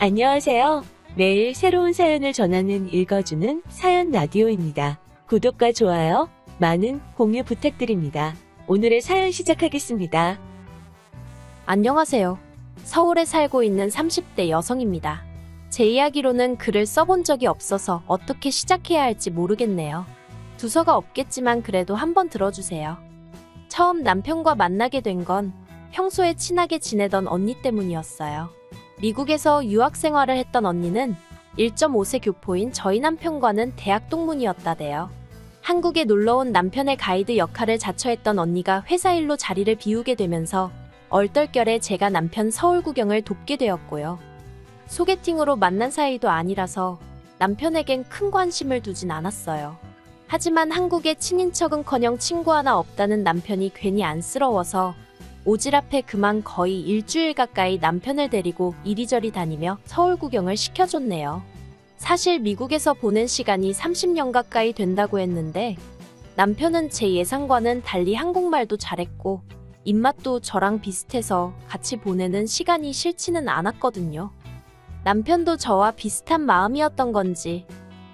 안녕하세요. 매일 새로운 사연을 전하는 읽어주는 사연 라디오입니다. 구독과 좋아요, 많은 공유 부탁드립니다. 오늘의 사연 시작하겠습니다. 안녕하세요. 서울에 살고 있는 30대 여성입니다. 제 이야기로는 글을 써본 적이 없어서 어떻게 시작해야 할지 모르겠네요. 두서가 없겠지만 그래도 한번 들어주세요. 처음 남편과 만나게 된 건 평소에 친하게 지내던 언니 때문이었어요. 미국에서 유학 생활을 했던 언니는 1.5세 교포인 저희 남편과는 대학 동문이었다대요. 한국에 놀러온 남편의 가이드 역할을 자처했던 언니가 회사 일로 자리를 비우게 되면서 얼떨결에 제가 남편 서울 구경을 돕게 되었고요. 소개팅으로 만난 사이도 아니라서 남편에겐 큰 관심을 두진 않았어요. 하지만 한국에 친인척은커녕 친구 하나 없다는 남편이 괜히 안쓰러워서 오지랖에 그만 거의 일주일 가까이 남편을 데리고 이리저리 다니며 서울 구경을 시켜줬네요. 사실 미국에서 보낸 시간이 30년 가까이 된다고 했는데 남편은 제 예상과는 달리 한국말도 잘했고 입맛도 저랑 비슷해서 같이 보내는 시간이 싫지는 않았거든요. 남편도 저와 비슷한 마음이었던 건지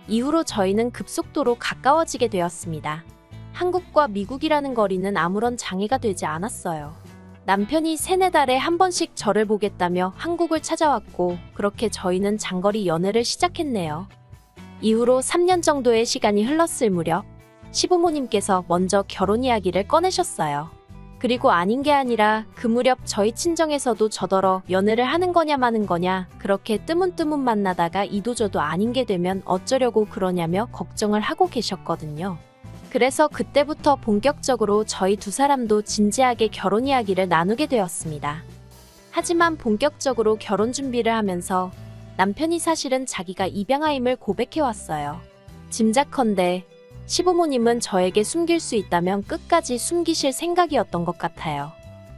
이후로 저희는 급속도로 가까워지게 되었습니다. 한국과 미국이라는 거리는 아무런 장애가 되지 않았어요. 남편이 3-4달에 한 번씩 저를 보겠다며 한국을 찾아왔고 그렇게 저희는 장거리 연애를 시작했네요. 이후로 3년 정도의 시간이 흘렀을 무렵 시부모님께서 먼저 결혼 이야기를 꺼내셨어요. 그리고 아닌 게 아니라 그 무렵 저희 친정에서도 저더러 연애를 하는 거냐 마는 거냐 그렇게 뜨문뜨문 만나다가 이도저도 아닌 게 되면 어쩌려고 그러냐며 걱정을 하고 계셨거든요. 그래서 그때부터 본격적으로 저희 두 사람도 진지하게 결혼 이야기를 나누게 되었습니다. 하지만 본격적으로 결혼 준비를 하면서 남편이 사실은 자기가 입양아임을 고백해왔어요. 짐작컨대 시부모님은 저에게 숨길 수 있다면 끝까지 숨기실 생각이었던 것 같아요.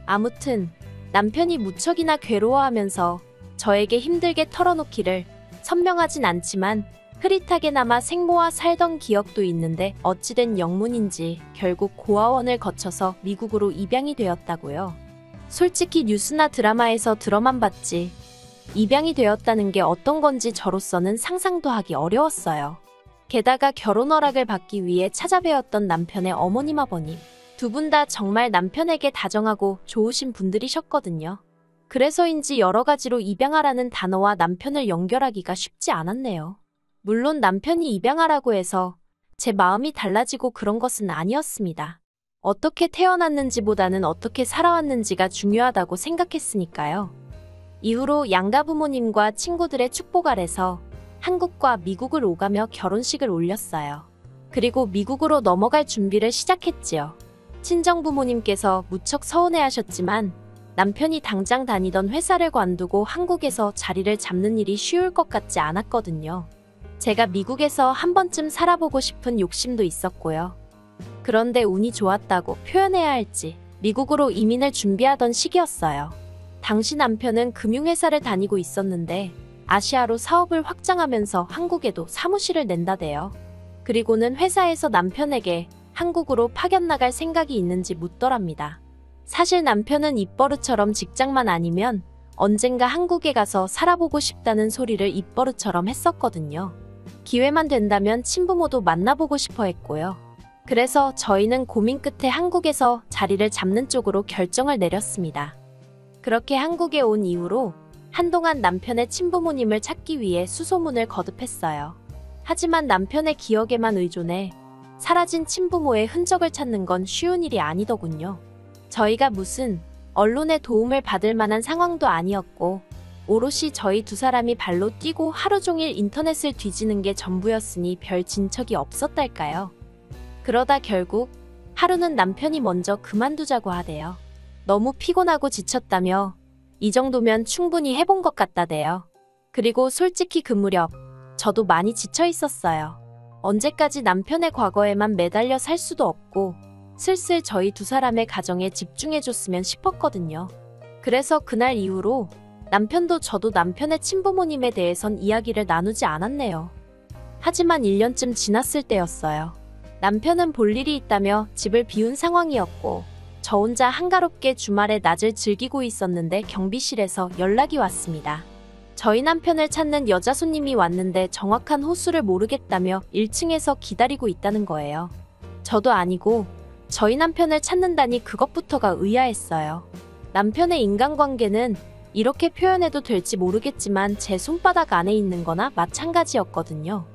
아무튼 남편이 무척이나 괴로워하면서 저에게 힘들게 털어놓기를 선명하진 않지만 흐릿하게나마 생모와 살던 기억도 있는데 어찌된 영문인지 결국 고아원을 거쳐서 미국으로 입양이 되었다고요. 솔직히 뉴스나 드라마에서 들어만 봤지 입양이 되었다는 게 어떤 건지 저로서는 상상도 하기 어려웠어요. 게다가 결혼 허락을 받기 위해 찾아뵈었던 남편의 어머님 아버님 두 분 다 정말 남편에게 다정하고 좋으신 분들이셨거든요. 그래서인지 여러 가지로 입양하라는 단어와 남편을 연결하기가 쉽지 않았네요. 물론 남편이 입양하라고 해서 제 마음이 달라지고 그런 것은 아니었습니다. 어떻게 태어났는지보다는 어떻게 살아왔는지가 중요하다고 생각했으니까요. 이후로 양가 부모님과 친구들의 축복 아래서 한국과 미국을 오가며 결혼식을 올렸어요. 그리고 미국으로 넘어갈 준비를 시작했지요. 친정 부모님께서 무척 서운해하셨지만 남편이 당장 다니던 회사를 관두고 한국에서 자리를 잡는 일이 쉬울 것 같지 않았거든요. 제가 미국에서 한 번쯤 살아보고 싶은 욕심도 있었고요. 그런데 운이 좋았다고 표현해야 할지 미국으로 이민을 준비하던 시기였어요. 당시 남편은 금융회사를 다니고 있었는데 아시아로 사업을 확장하면서 한국에도 사무실을 낸다대요. 그리고는 회사에서 남편에게 한국으로 파견 나갈 생각이 있는지 묻더랍니다. 사실 남편은 입버릇처럼 직장만 아니면 언젠가 한국에 가서 살아보고 싶다는 소리를 입버릇처럼 했었거든요. 기회만 된다면 친부모도 만나보고 싶어 했고요. 그래서 저희는 고민 끝에 한국에서 자리를 잡는 쪽으로 결정을 내렸습니다. 그렇게 한국에 온 이후로 한동안 남편의 친부모님을 찾기 위해 수소문을 거듭했어요. 하지만 남편의 기억에만 의존해 사라진 친부모의 흔적을 찾는 건 쉬운 일이 아니더군요. 저희가 무슨 언론의 도움을 받을 만한 상황도 아니었고 오롯이 저희 두 사람이 발로 뛰고 하루 종일 인터넷을 뒤지는 게 전부였으니 별 진척이 없었달까요. 그러다 결국 하루는 남편이 먼저 그만두자고 하대요. 너무 피곤하고 지쳤다며 이 정도면 충분히 해본 것 같다대요. 그리고 솔직히 그 무렵 저도 많이 지쳐 있었어요. 언제까지 남편의 과거에만 매달려 살 수도 없고 슬슬 저희 두 사람의 가정에 집중해줬으면 싶었거든요. 그래서 그날 이후로 남편도 저도 남편의 친부모님에 대해선 이야기를 나누지 않았네요. 하지만 1년쯤 지났을 때였어요. 남편은 볼 일이 있다며 집을 비운 상황이었고 저 혼자 한가롭게 주말에 낮을 즐기고 있었는데 경비실에서 연락이 왔습니다. 저희 남편을 찾는 여자 손님이 왔는데 정확한 호수를 모르겠다며 1층에서 기다리고 있다는 거예요. 저도 아니고 저희 남편을 찾는다니 그것부터가 의아했어요. 남편의 인간관계는 이렇게 표현해도 될지 모르겠지만 제 손바닥 안에 있는 거나 마찬가지였거든요.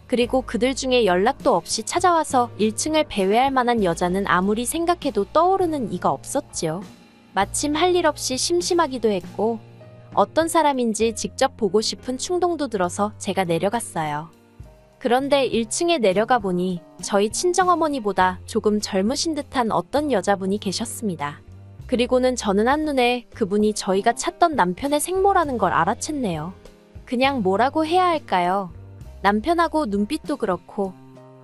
그리고 그들 중에 연락도 없이 찾아와서 1층을 배회할 만한 여자는 아무리 생각해도 떠오르는 이가 없었지요. 마침 할 일 없이 심심하기도 했고 어떤 사람인지 직접 보고 싶은 충동도 들어서 제가 내려갔어요. 그런데 1층에 내려가 보니 저희 친정어머니보다 조금 젊으신 듯한 어떤 여자분이 계셨습니다. 그리고는 저는 한눈에 그분이 저희가 찾던 남편의 생모라는 걸 알아챘네요. 그냥 뭐라고 해야 할까요? 남편하고 눈빛도 그렇고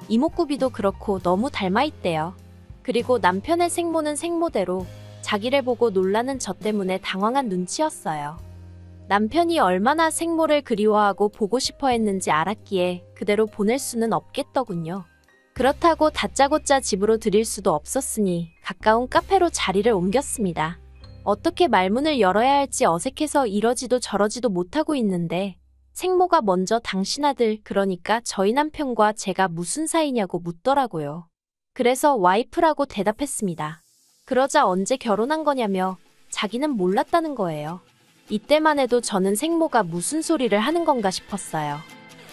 이목구비도 그렇고 너무 닮아있대요. 그리고 남편의 생모는 생모대로 자기를 보고 놀라는 저 때문에 당황한 눈치였어요. 남편이 얼마나 생모를 그리워하고 보고 싶어 했는지 알았기에 그대로 보낼 수는 없겠더군요. 그렇다고 다짜고짜 집으로 들일 수도 없었으니 가까운 카페로 자리를 옮겼습니다. 어떻게 말문을 열어야 할지 어색해서 이러지도 저러지도 못하고 있는데 생모가 먼저 당신 아들, 그러니까 저희 남편과 제가 무슨 사이냐고 묻더라고요. 그래서 와이프라고 대답했습니다. 그러자 언제 결혼한 거냐며 자기는 몰랐다는 거예요. 이때만 해도 저는 생모가 무슨 소리를 하는 건가 싶었어요.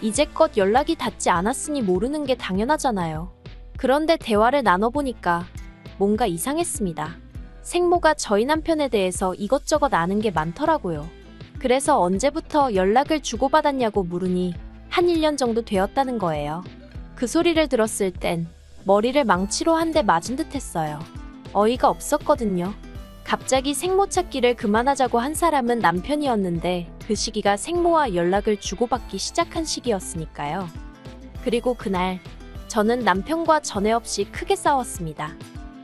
이제껏 연락이 닿지 않았으니 모르는 게 당연하잖아요. 그런데 대화를 나눠보니까 뭔가 이상했습니다. 생모가 저희 남편에 대해서 이것저것 아는 게 많더라고요. 그래서 언제부터 연락을 주고받았냐고 물으니 한 1년 정도 되었다는 거예요. 그 소리를 들었을 땐 머리를 망치로 한 대 맞은 듯 했어요. 어이가 없었거든요. 갑자기 생모 찾기를 그만하자고 한 사람은 남편이었는데 그 시기가 생모와 연락을 주고받기 시작한 시기였으니까요. 그리고 그날 저는 남편과 전에 없이 크게 싸웠습니다.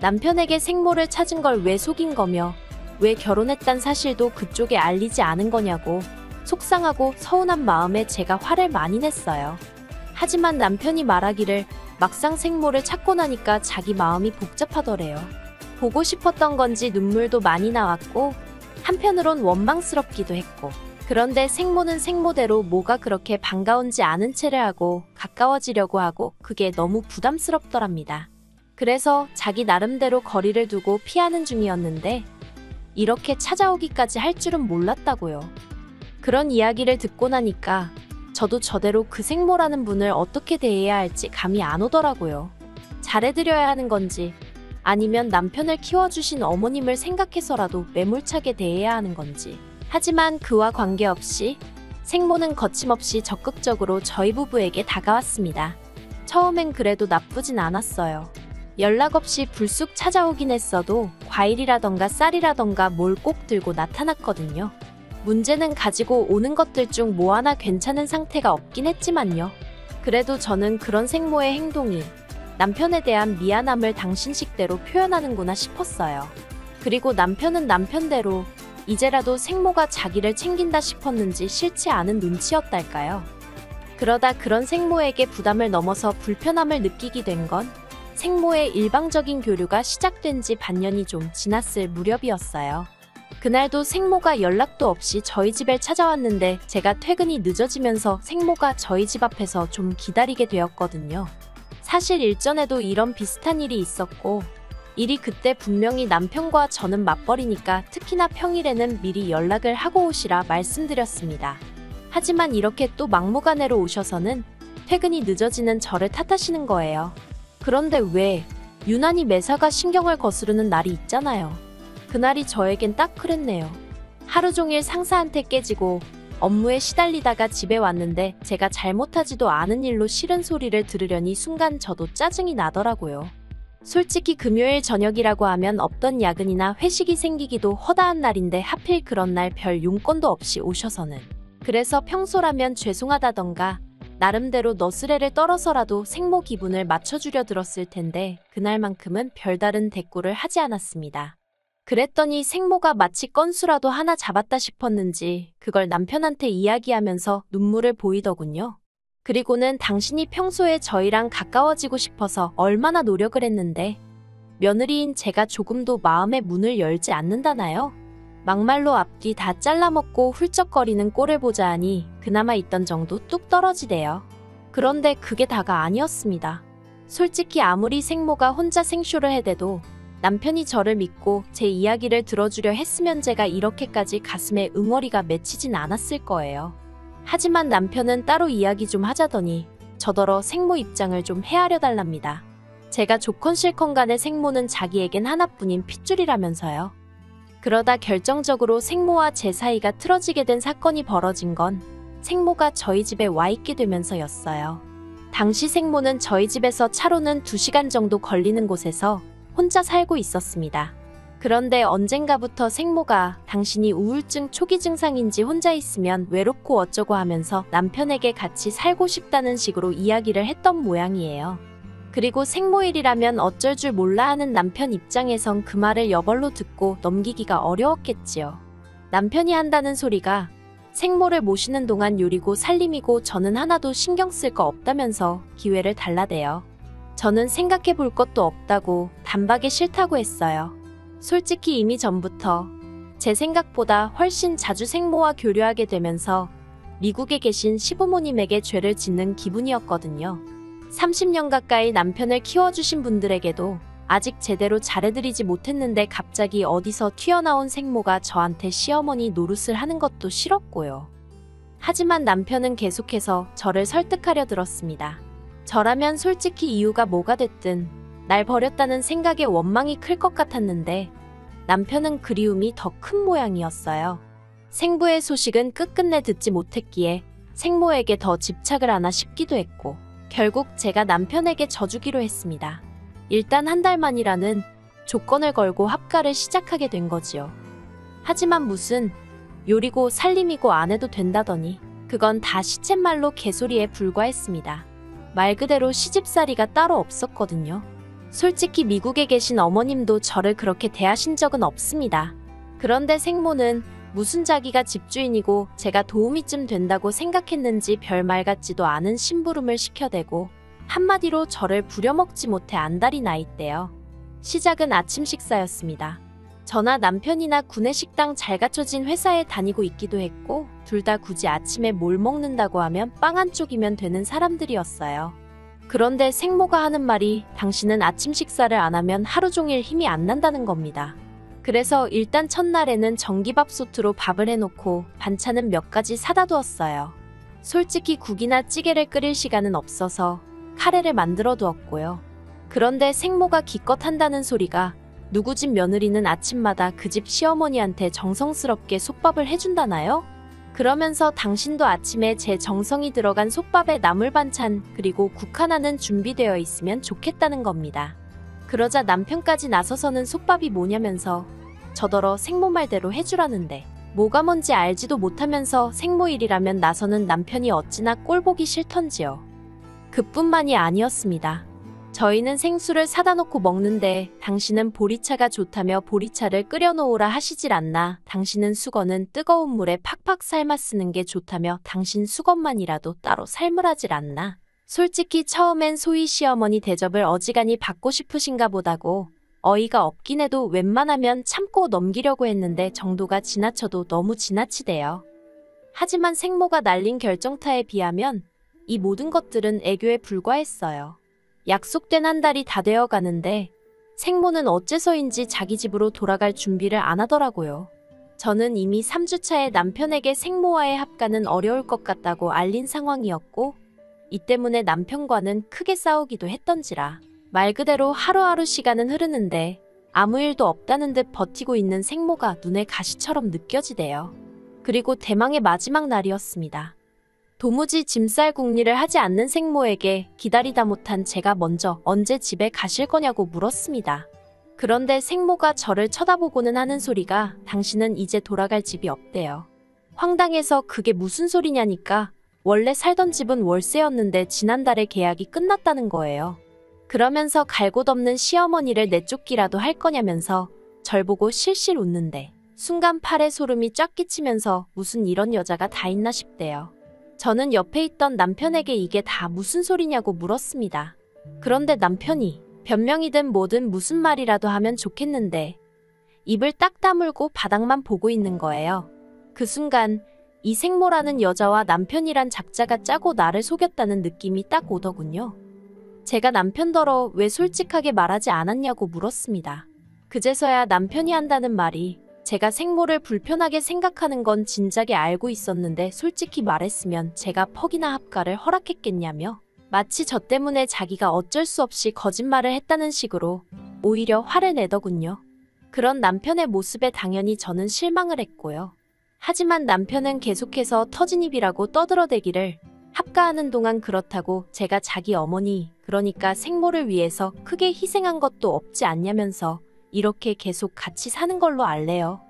남편에게 생모를 찾은 걸 왜 속인 거며 왜 결혼했단 사실도 그쪽에 알리지 않은 거냐고 속상하고 서운한 마음에 제가 화를 많이 냈어요. 하지만 남편이 말하기를 막상 생모를 찾고 나니까 자기 마음이 복잡하더래요. 보고 싶었던 건지 눈물도 많이 나왔고 한편으론 원망스럽기도 했고 그런데 생모는 생모대로 뭐가 그렇게 반가운지 아는 체를 하고 가까워지려고 하고 그게 너무 부담스럽더랍니다. 그래서 자기 나름대로 거리를 두고 피하는 중이었는데 이렇게 찾아오기까지 할 줄은 몰랐다고요. 그런 이야기를 듣고 나니까 저도 저대로 그 생모라는 분을 어떻게 대해야 할지 감이 안 오더라고요. 잘해드려야 하는 건지 아니면 남편을 키워주신 어머님을 생각해서라도 매몰차게 대해야 하는 건지. 하지만 그와 관계없이 생모는 거침없이 적극적으로 저희 부부에게 다가왔습니다. 처음엔 그래도 나쁘진 않았어요. 연락 없이 불쑥 찾아오긴 했어도 과일이라던가 쌀이라던가 뭘 꼭 들고 나타났거든요. 문제는 가지고 오는 것들 중 뭐 하나 괜찮은 상태가 없긴 했지만요. 그래도 저는 그런 생모의 행동이 남편에 대한 미안함을 당신 식대로 표현하는구나 싶었어요. 그리고 남편은 남편대로 이제라도 생모가 자기를 챙긴다 싶었는지 싫지 않은 눈치였달까요. 그러다 그런 생모에게 부담을 넘어서 불편함을 느끼게 된 건 생모의 일방적인 교류가 시작된 지 반년이 좀 지났을 무렵이었어요. 그날도 생모가 연락도 없이 저희 집에 찾아왔는데 제가 퇴근이 늦어지면서 생모가 저희 집 앞에서 좀 기다리게 되었거든요. 사실 일전에도 이런 비슷한 일이 있었고 일이 그때 분명히 남편과 저는 맞벌이니까 특히나 평일에는 미리 연락을 하고 오시라 말씀드렸습니다. 하지만 이렇게 또 막무가내로 오셔서는 퇴근이 늦어지는 저를 탓하시는 거예요. 그런데 왜 유난히 매사가 신경을 거스르는 날이 있잖아요. 그날이 저에겐 딱 그랬네요. 하루 종일 상사한테 깨지고 업무에 시달리다가 집에 왔는데 제가 잘못하지도 않은 일로 싫은 소리를 들으려니 순간 저도 짜증이 나더라고요. 솔직히 금요일 저녁이라고 하면 없던 야근이나 회식이 생기기도 허다한 날인데 하필 그런 날 별 용건도 없이 오셔서는. 그래서 평소라면 죄송하다던가 나름대로 너스레를 떨어서라도 생모 기분을 맞춰주려 들었을 텐데 그날만큼은 별다른 대꾸를 하지 않았습니다. 그랬더니 생모가 마치 건수라도 하나 잡았다 싶었는지 그걸 남편한테 이야기하면서 눈물을 보이더군요. 그리고는 당신이 평소에 저희랑 가까워지고 싶어서 얼마나 노력을 했는데 며느리인 제가 조금도 마음의 문을 열지 않는다나요? 막말로 앞뒤 다 잘라먹고 훌쩍거리는 꼴을 보자 하니 그나마 있던 정도 뚝 떨어지대요. 그런데 그게 다가 아니었습니다. 솔직히 아무리 생모가 혼자 생쇼를 해대도 남편이 저를 믿고 제 이야기를 들어주려 했으면 제가 이렇게까지 가슴에 응어리가 맺히진 않았을 거예요. 하지만 남편은 따로 이야기 좀 하자더니 저더러 생모 입장을 좀 헤아려 달랍니다. 제가 좋건 싫건 간에 생모는 자기에겐 하나뿐인 핏줄이라면서요. 그러다 결정적으로 생모와 제 사이가 틀어지게 된 사건이 벌어진 건 생모가 저희 집에 와 있게 되면서였어요. 당시 생모는 저희 집에서 차로는 2시간 정도 걸리는 곳에서 혼자 살고 있었습니다. 그런데 언젠가부터 생모가 당신이 우울증 초기 증상인지 혼자 있으면 외롭고 어쩌고 하면서 남편에게 같이 살고 싶다는 식으로 이야기를 했던 모양이에요. 그리고 생모일이라면 어쩔 줄 몰라 하는 남편 입장에선 그 말을 여벌로 듣고 넘기기가 어려웠겠지요. 남편이 한다는 소리가 생모를 모시는 동안 요리고 살림이고 저는 하나도 신경 쓸 거 없다면서 기회를 달라대요. 저는 생각해 볼 것도 없다고 단박에 싫다고 했어요. 솔직히 이미 전부터 제 생각보다 훨씬 자주 생모와 교류하게 되면서 미국에 계신 시부모님에게 죄를 짓는 기분이었거든요. 30년 가까이 남편을 키워주신 분들에게도 아직 제대로 잘해드리지 못했는데 갑자기 어디서 튀어나온 생모가 저한테 시어머니 노릇을 하는 것도 싫었고요. 하지만 남편은 계속해서 저를 설득하려 들었습니다. 저라면 솔직히 이유가 뭐가 됐든 날 버렸다는 생각에 원망이 클 것 같았는데 남편은 그리움이 더 큰 모양이었어요. 생부의 소식은 끝끝내 듣지 못했기에 생모에게 더 집착을 하나 싶기도 했고 결국 제가 남편에게 져주기로 했습니다. 일단 한 달 만이라는 조건을 걸고 합가를 시작하게 된 거지요. 하지만 무슨 요리고 살림이고 안 해도 된다더니 그건 다 시쳇말로 개소리에 불과했습니다. 말 그대로 시집살이가 따로 없었거든요. 솔직히 미국에 계신 어머님도 저를 그렇게 대하신 적은 없습니다. 그런데 생모는 무슨 자기가 집주인이고 제가 도우미 쯤 된다고 생각했는지 별말 같지도 않은 심부름을 시켜대고 한마디로 저를 부려먹지 못해 안달이 나 있대요. 시작은 아침 식사였습니다. 저나 남편이나 구내식당 잘 갖춰진 회사에 다니고 있기도 했고 둘 다 굳이 아침에 뭘 먹는다고 하면 빵 한 쪽이면 되는 사람들이었어요. 그런데 생모가 하는 말이 당신은 아침 식사를 안 하면 하루 종일 힘이 안 난다는 겁니다. 그래서 일단 첫날에는 전기밥솥으로 밥을 해놓고 반찬은 몇 가지 사다 두었어요. 솔직히 국이나 찌개를 끓일 시간은 없어서 카레를 만들어 두었고요. 그런데 생모가 기껏 한다는 소리가 누구 집 며느리는 아침마다 그 집 시어머니한테 정성스럽게 솥밥을 해준다나요? 그러면서 당신도 아침에 제 정성이 들어간 솥밥에 나물 반찬 그리고 국 하나는 준비되어 있으면 좋겠다는 겁니다. 그러자 남편까지 나서서는 솥밥이 뭐냐면서 저더러 생모 말대로 해주라는데 뭐가 뭔지 알지도 못하면서 생모일이라면 나서는 남편이 어찌나 꼴보기 싫던지요. 그뿐만이 아니었습니다. 저희는 생수를 사다 놓고 먹는데 당신은 보리차가 좋다며 보리차를 끓여놓으라 하시질 않나. 당신은 수건은 뜨거운 물에 팍팍 삶아 쓰는 게 좋다며 당신 수건만이라도 따로 삶으라질 않나. 솔직히 처음엔 소희 시어머니 대접을 어지간히 받고 싶으신가 보다고 어이가 없긴 해도 웬만하면 참고 넘기려고 했는데 정도가 지나쳐도 너무 지나치대요. 하지만 생모가 날린 결정타에 비하면 이 모든 것들은 애교에 불과했어요. 약속된 한 달이 다 되어 가는데 생모는 어째서인지 자기 집으로 돌아갈 준비를 안 하더라고요. 저는 이미 3주차에 남편에게 생모와의 합가는 어려울 것 같다고 알린 상황이었고 이 때문에 남편과는 크게 싸우기도 했던지라 말 그대로 하루하루 시간은 흐르는데 아무 일도 없다는 듯 버티고 있는 생모가 눈에 가시처럼 느껴지대요. 그리고 대망의 마지막 날이었습니다. 도무지 짐쌀 궁리를 하지 않는 생모에게 기다리다 못한 제가 먼저 언제 집에 가실 거냐고 물었습니다. 그런데 생모가 저를 쳐다보고는 하는 소리가 당신은 이제 돌아갈 집이 없대요. 황당해서 그게 무슨 소리냐니까 원래 살던 집은 월세였는데 지난달에 계약이 끝났다는 거예요. 그러면서 갈 곳 없는 시어머니를 내쫓기라도 할 거냐면서 절 보고 실실 웃는데 순간 팔에 소름이 쫙 끼치면서 무슨 이런 여자가 다 있나 싶대요. 저는 옆에 있던 남편에게 이게 다 무슨 소리냐고 물었습니다. 그런데 남편이 변명이든 뭐든 무슨 말이라도 하면 좋겠는데 입을 딱 다물고 바닥만 보고 있는 거예요. 그 순간 이 생모라는 여자와 남편이란 작자가 짜고 나를 속였다는 느낌이 딱 오더군요. 제가 남편더러 왜 솔직하게 말하지 않았냐고 물었습니다. 그제서야 남편이 한다는 말이 제가 생모를 불편하게 생각하는 건 진작에 알고 있었는데 솔직히 말했으면 제가 퍽이나 합가를 허락했겠냐며 마치 저 때문에 자기가 어쩔 수 없이 거짓말을 했다는 식으로 오히려 화를 내더군요. 그런 남편의 모습에 당연히 저는 실망을 했고요. 하지만 남편은 계속해서 터진 입이라고 떠들어대기를 합가하는 동안 그렇다고 제가 자기 어머니, 그러니까 생모를 위해서 크게 희생한 것도 없지 않냐면서 이렇게 계속 같이 사는 걸로 알래요.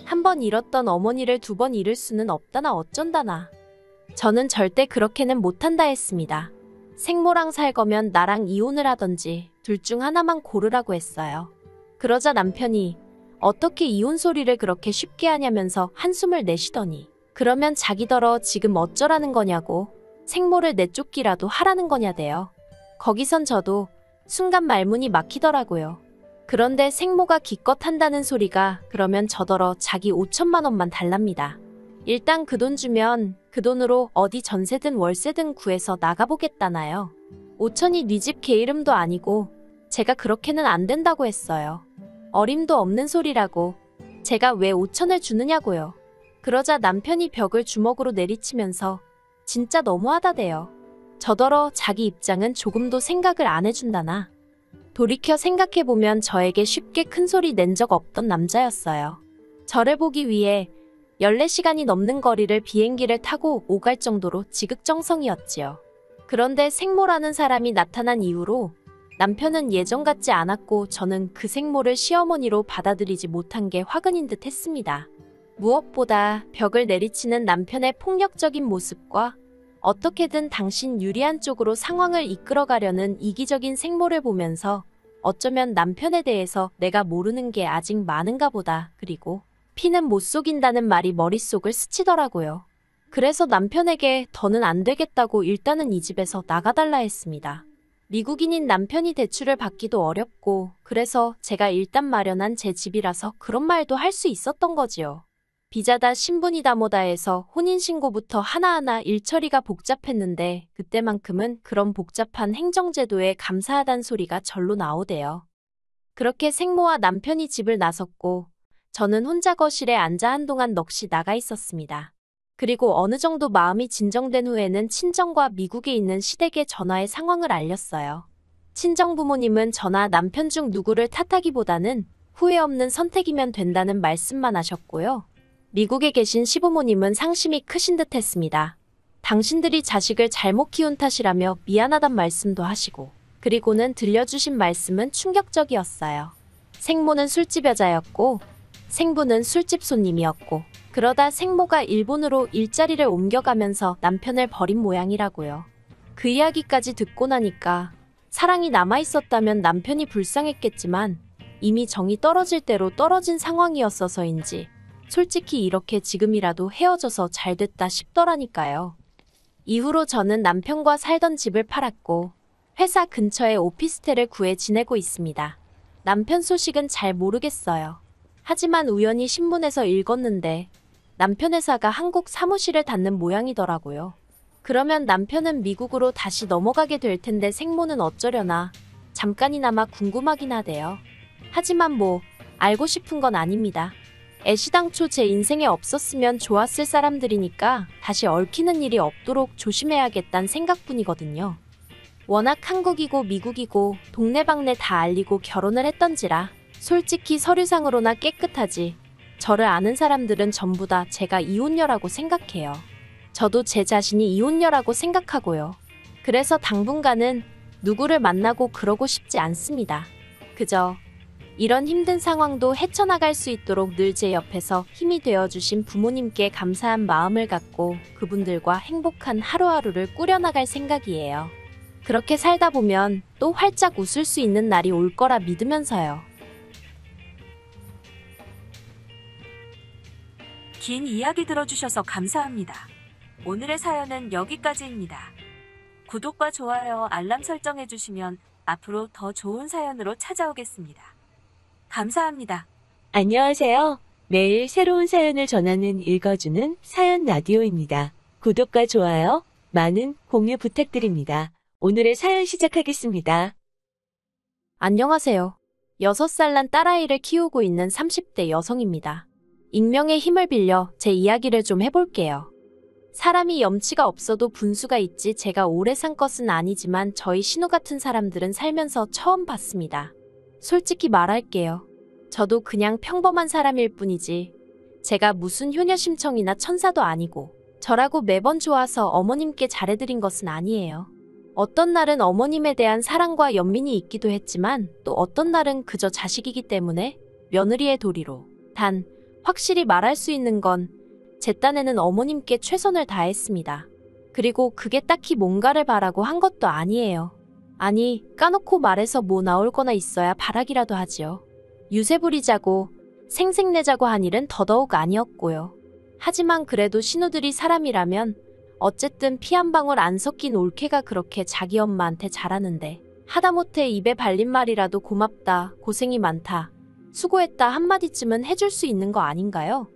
한 번 잃었던 어머니를 두 번 잃을 수는 없다나 어쩐다나. 저는 절대 그렇게는 못한다 했습니다. 생모랑 살 거면 나랑 이혼을 하던지 둘 중 하나만 고르라고 했어요. 그러자 남편이 어떻게 이혼 소리를 그렇게 쉽게 하냐면서 한숨을 내쉬더니 그러면 자기더러 지금 어쩌라는 거냐고 생모를 내쫓기라도 하라는 거냐대요. 거기선 저도 순간 말문이 막히더라고요. 그런데 생모가 기껏 한다는 소리가 그러면 저더러 자기 5천만 원만 달랍니다. 일단 그 돈 주면 그 돈으로 어디 전세든 월세든 구해서 나가보겠다나요. 5천이 네 집 개 이름도 아니고 제가 그렇게는 안 된다고 했어요. 어림도 없는 소리라고 제가 왜 5천을 주느냐고요. 그러자 남편이 벽을 주먹으로 내리치면서 진짜 너무하다대요. 저더러 자기 입장은 조금도 생각을 안 해준다나. 돌이켜 생각해보면 저에게 쉽게 큰 소리 낸 적 없던 남자였어요. 저를 보기 위해 14시간이 넘는 거리를 비행기를 타고 오갈 정도로 지극정성이었지요. 그런데 생모라는 사람이 나타난 이후로 남편은 예전 같지 않았고 저는 그 생모를 시어머니로 받아들이지 못한 게 화근인 듯 했습니다. 무엇보다 벽을 내리치는 남편의 폭력적인 모습과 어떻게든 당신 유리한 쪽으로 상황을 이끌어가려는 이기적인 생모를 보면서 어쩌면 남편에 대해서 내가 모르는 게 아직 많은가 보다. 그리고 피는 못 속인다는 말이 머릿속을 스치더라고요. 그래서 남편에게 더는 안 되겠다고 일단은 이 집에서 나가달라 했습니다. 미국인인 남편이 대출을 받기도 어렵고 그래서 제가 일단 마련한 제 집이라서 그런 말도 할 수 있었던 거지요. 비자다 신분이다 뭐다 해서 혼인신고부터 하나하나 일처리가 복잡했는데 그때만큼은 그런 복잡한 행정제도에 감사하단 소리가 절로 나오대요. 그렇게 생모와 남편이 집을 나섰고 저는 혼자 거실에 앉아 한동안 넋이 나가 있었습니다. 그리고 어느 정도 마음이 진정된 후에는 친정과 미국에 있는 시댁에 전화해 상황을 알렸어요. 친정 부모님은 저나 남편 중 누구를 탓하기보다는 후회 없는 선택이면 된다는 말씀만 하셨고요. 미국에 계신 시부모님은 상심이 크신 듯 했습니다. 당신들이 자식을 잘못 키운 탓이라며 미안하단 말씀도 하시고 그리고는 들려주신 말씀은 충격적이었어요. 생모는 술집 여자였고 생부는 술집 손님이었고 그러다 생모가 일본으로 일자리를 옮겨가면서 남편을 버린 모양이라고요. 그 이야기까지 듣고 나니까 사랑이 남아있었다면 남편이 불쌍했겠지만 이미 정이 떨어질 대로 떨어진 상황이었어서인지 솔직히 이렇게 지금이라도 헤어져서 잘 됐다 싶더라니까요. 이후로 저는 남편과 살던 집을 팔았고 회사 근처에 오피스텔을 구해 지내고 있습니다. 남편 소식은 잘 모르겠어요. 하지만 우연히 신문에서 읽었는데 남편 회사가 한국 사무실을 닫는 모양이더라고요. 그러면 남편은 미국으로 다시 넘어가게 될 텐데 생모는 어쩌려나 잠깐이나마 궁금하긴 하대요. 하지만 뭐 알고 싶은 건 아닙니다. 애시당초 제 인생에 없었으면 좋았을 사람들이니까 다시 얽히는 일이 없도록 조심해야겠다는 생각뿐이거든요. 워낙 한국이고 미국이고 동네방네 다 알리고 결혼을 했던지라 솔직히 서류상으로나 깨끗하지 저를 아는 사람들은 전부 다 제가 이혼녀라고 생각해요. 저도 제 자신이 이혼녀라고 생각하고요. 그래서 당분간은 누구를 만나고 그러고 싶지 않습니다. 그저 이런 힘든 상황도 헤쳐나갈 수 있도록 늘 제 옆에서 힘이 되어주신 부모님께 감사한 마음을 갖고 그분들과 행복한 하루하루를 꾸려나갈 생각이에요. 그렇게 살다 보면 또 활짝 웃을 수 있는 날이 올 거라 믿으면서요. 긴 이야기 들어주셔서 감사합니다. 오늘의 사연은 여기까지입니다. 구독과 좋아요, 알람 설정해주시면 앞으로 더 좋은 사연으로 찾아오겠습니다. 감사합니다. 안녕하세요. 매일 새로운 사연을 전하는 읽어주는 사연 라디오입니다. 구독과 좋아요, 많은 공유 부탁드립니다. 오늘의 사연 시작하겠습니다. 안녕하세요. 6살 난 딸아이를 키우고 있는 30대 여성입니다. 익명의 힘을 빌려 제 이야기를 좀 해볼게요. 사람이 염치가 없어도 분수가 있지 제가 오래 산 것은 아니지만 저희 신우 같은 사람들은 살면서 처음 봤습니다. 솔직히 말할게요. 저도 그냥 평범한 사람일 뿐이지 제가 무슨 효녀심청이나 천사도 아니고 저라고 매번 좋아서 어머님께 잘해드린 것은 아니에요. 어떤 날은 어머님에 대한 사랑과 연민이 있기도 했지만 또 어떤 날은 그저 자식이기 때문에 며느리의 도리로. 단, 확실히 말할 수 있는 건 제 딴에는 어머님께 최선을 다했습니다. 그리고 그게 딱히 뭔가를 바라고 한 것도 아니에요. 아니, 까놓고 말해서 뭐 나올 거나 있어야 바라기라도 하지요. 유세 부리자고 생색내자고 한 일은 더더욱 아니었고요. 하지만 그래도 신우들이 사람이라면 어쨌든 피 한 방울 안 섞인 올케가 그렇게 자기 엄마한테 잘하는데 하다못해 입에 발린 말이라도 고맙다, 고생이 많다, 수고했다 한마디쯤은 해줄 수 있는 거 아닌가요?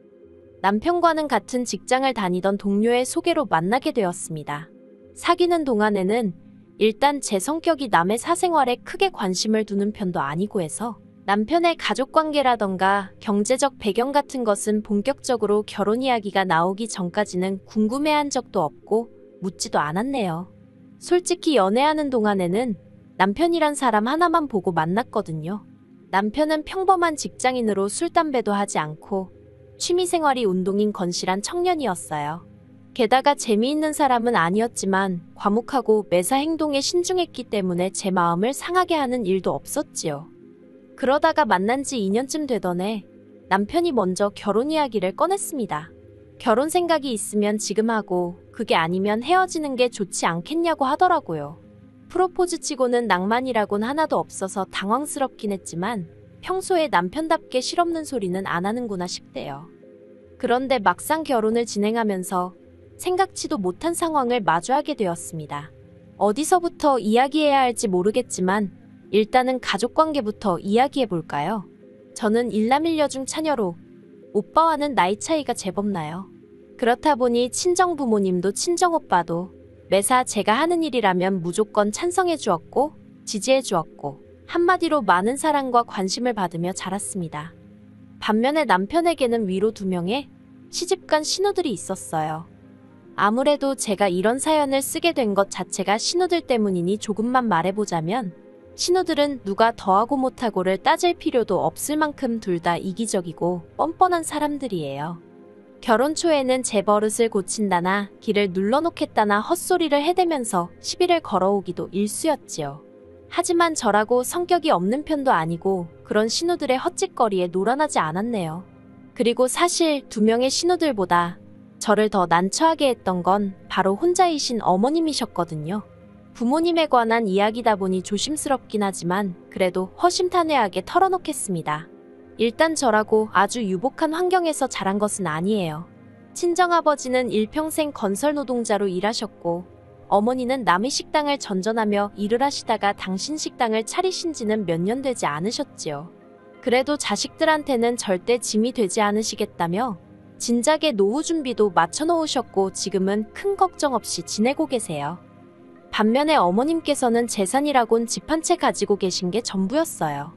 남편과는 같은 직장을 다니던 동료의 소개로 만나게 되었습니다. 사귀는 동안에는 일단 제 성격이 남의 사생활에 크게 관심을 두는 편도 아니고 해서 남편의 가족관계라던가 경제적 배경 같은 것은 본격적으로 결혼 이야기가 나오기 전까지는 궁금해한 적도 없고 묻지도 않았네요. 솔직히 연애하는 동안에는 남편이란 사람 하나만 보고 만났거든요. 남편은 평범한 직장인으로 술, 담배도 하지 않고 취미생활이 운동인 건실한 청년이었어요. 게다가 재미있는 사람은 아니었지만 과묵하고 매사 행동에 신중했기 때문에 제 마음을 상하게 하는 일도 없었지요. 그러다가 만난 지 2년쯤 되던 해 남편이 먼저 결혼 이야기를 꺼냈습니다. 결혼 생각이 있으면 지금 하고 그게 아니면 헤어지는 게 좋지 않겠냐고 하더라고요. 프로포즈 치고는 낭만이라곤 하나도 없어서 당황스럽긴 했지만 평소에 남편답게 실없는 소리는 안 하는구나 싶대요. 그런데 막상 결혼을 진행하면서 생각지도 못한 상황을 마주하게 되었습니다. 어디서부터 이야기해야 할지 모르겠지만 일단은 가족관계부터 이야기해볼까요? 저는 일남일녀 중 차녀로 오빠와는 나이 차이가 제법 나요. 그렇다 보니 친정부모님도 친정오빠도 매사 제가 하는 일이라면 무조건 찬성해 주었고 지지해 주었고 한마디로 많은 사랑과 관심을 받으며 자랐습니다. 반면에 남편에게는 위로 2명의 시집간 신우들이 있었어요. 아무래도 제가 이런 사연을 쓰게 된 것 자체가 신우들 때문이니 조금만 말해보자면 신우들은 누가 더하고 못하고를 따질 필요도 없을 만큼 둘 다 이기적이고 뻔뻔한 사람들이에요. 결혼 초에는 제 버릇을 고친다나 길을 눌러놓겠다나 헛소리를 해대면서 시비를 걸어오기도 일쑤였지요. 하지만 저라고 성격이 없는 편도 아니고 그런 신우들의 헛짓거리에 노란하지 않았네요. 그리고 사실 2명의 신우들보다 저를 더 난처하게 했던 건 바로 혼자이신 어머님이셨거든요. 부모님에 관한 이야기다 보니 조심스럽긴 하지만 그래도 허심탄회하게 털어놓겠습니다. 일단 저라고 아주 유복한 환경에서 자란 것은 아니에요. 친정아버지는 일평생 건설 노동자로 일하셨고 어머니는 남의 식당을 전전하며 일을 하시다가 당신 식당을 차리신 지는 몇 년 되지 않으셨지요. 그래도 자식들한테는 절대 짐이 되지 않으시겠다며 진작에 노후 준비도 맞춰놓으셨고 지금은 큰 걱정 없이 지내고 계세요. 반면에 어머님께서는 재산이라곤 집 한 채 가지고 계신 게 전부였어요.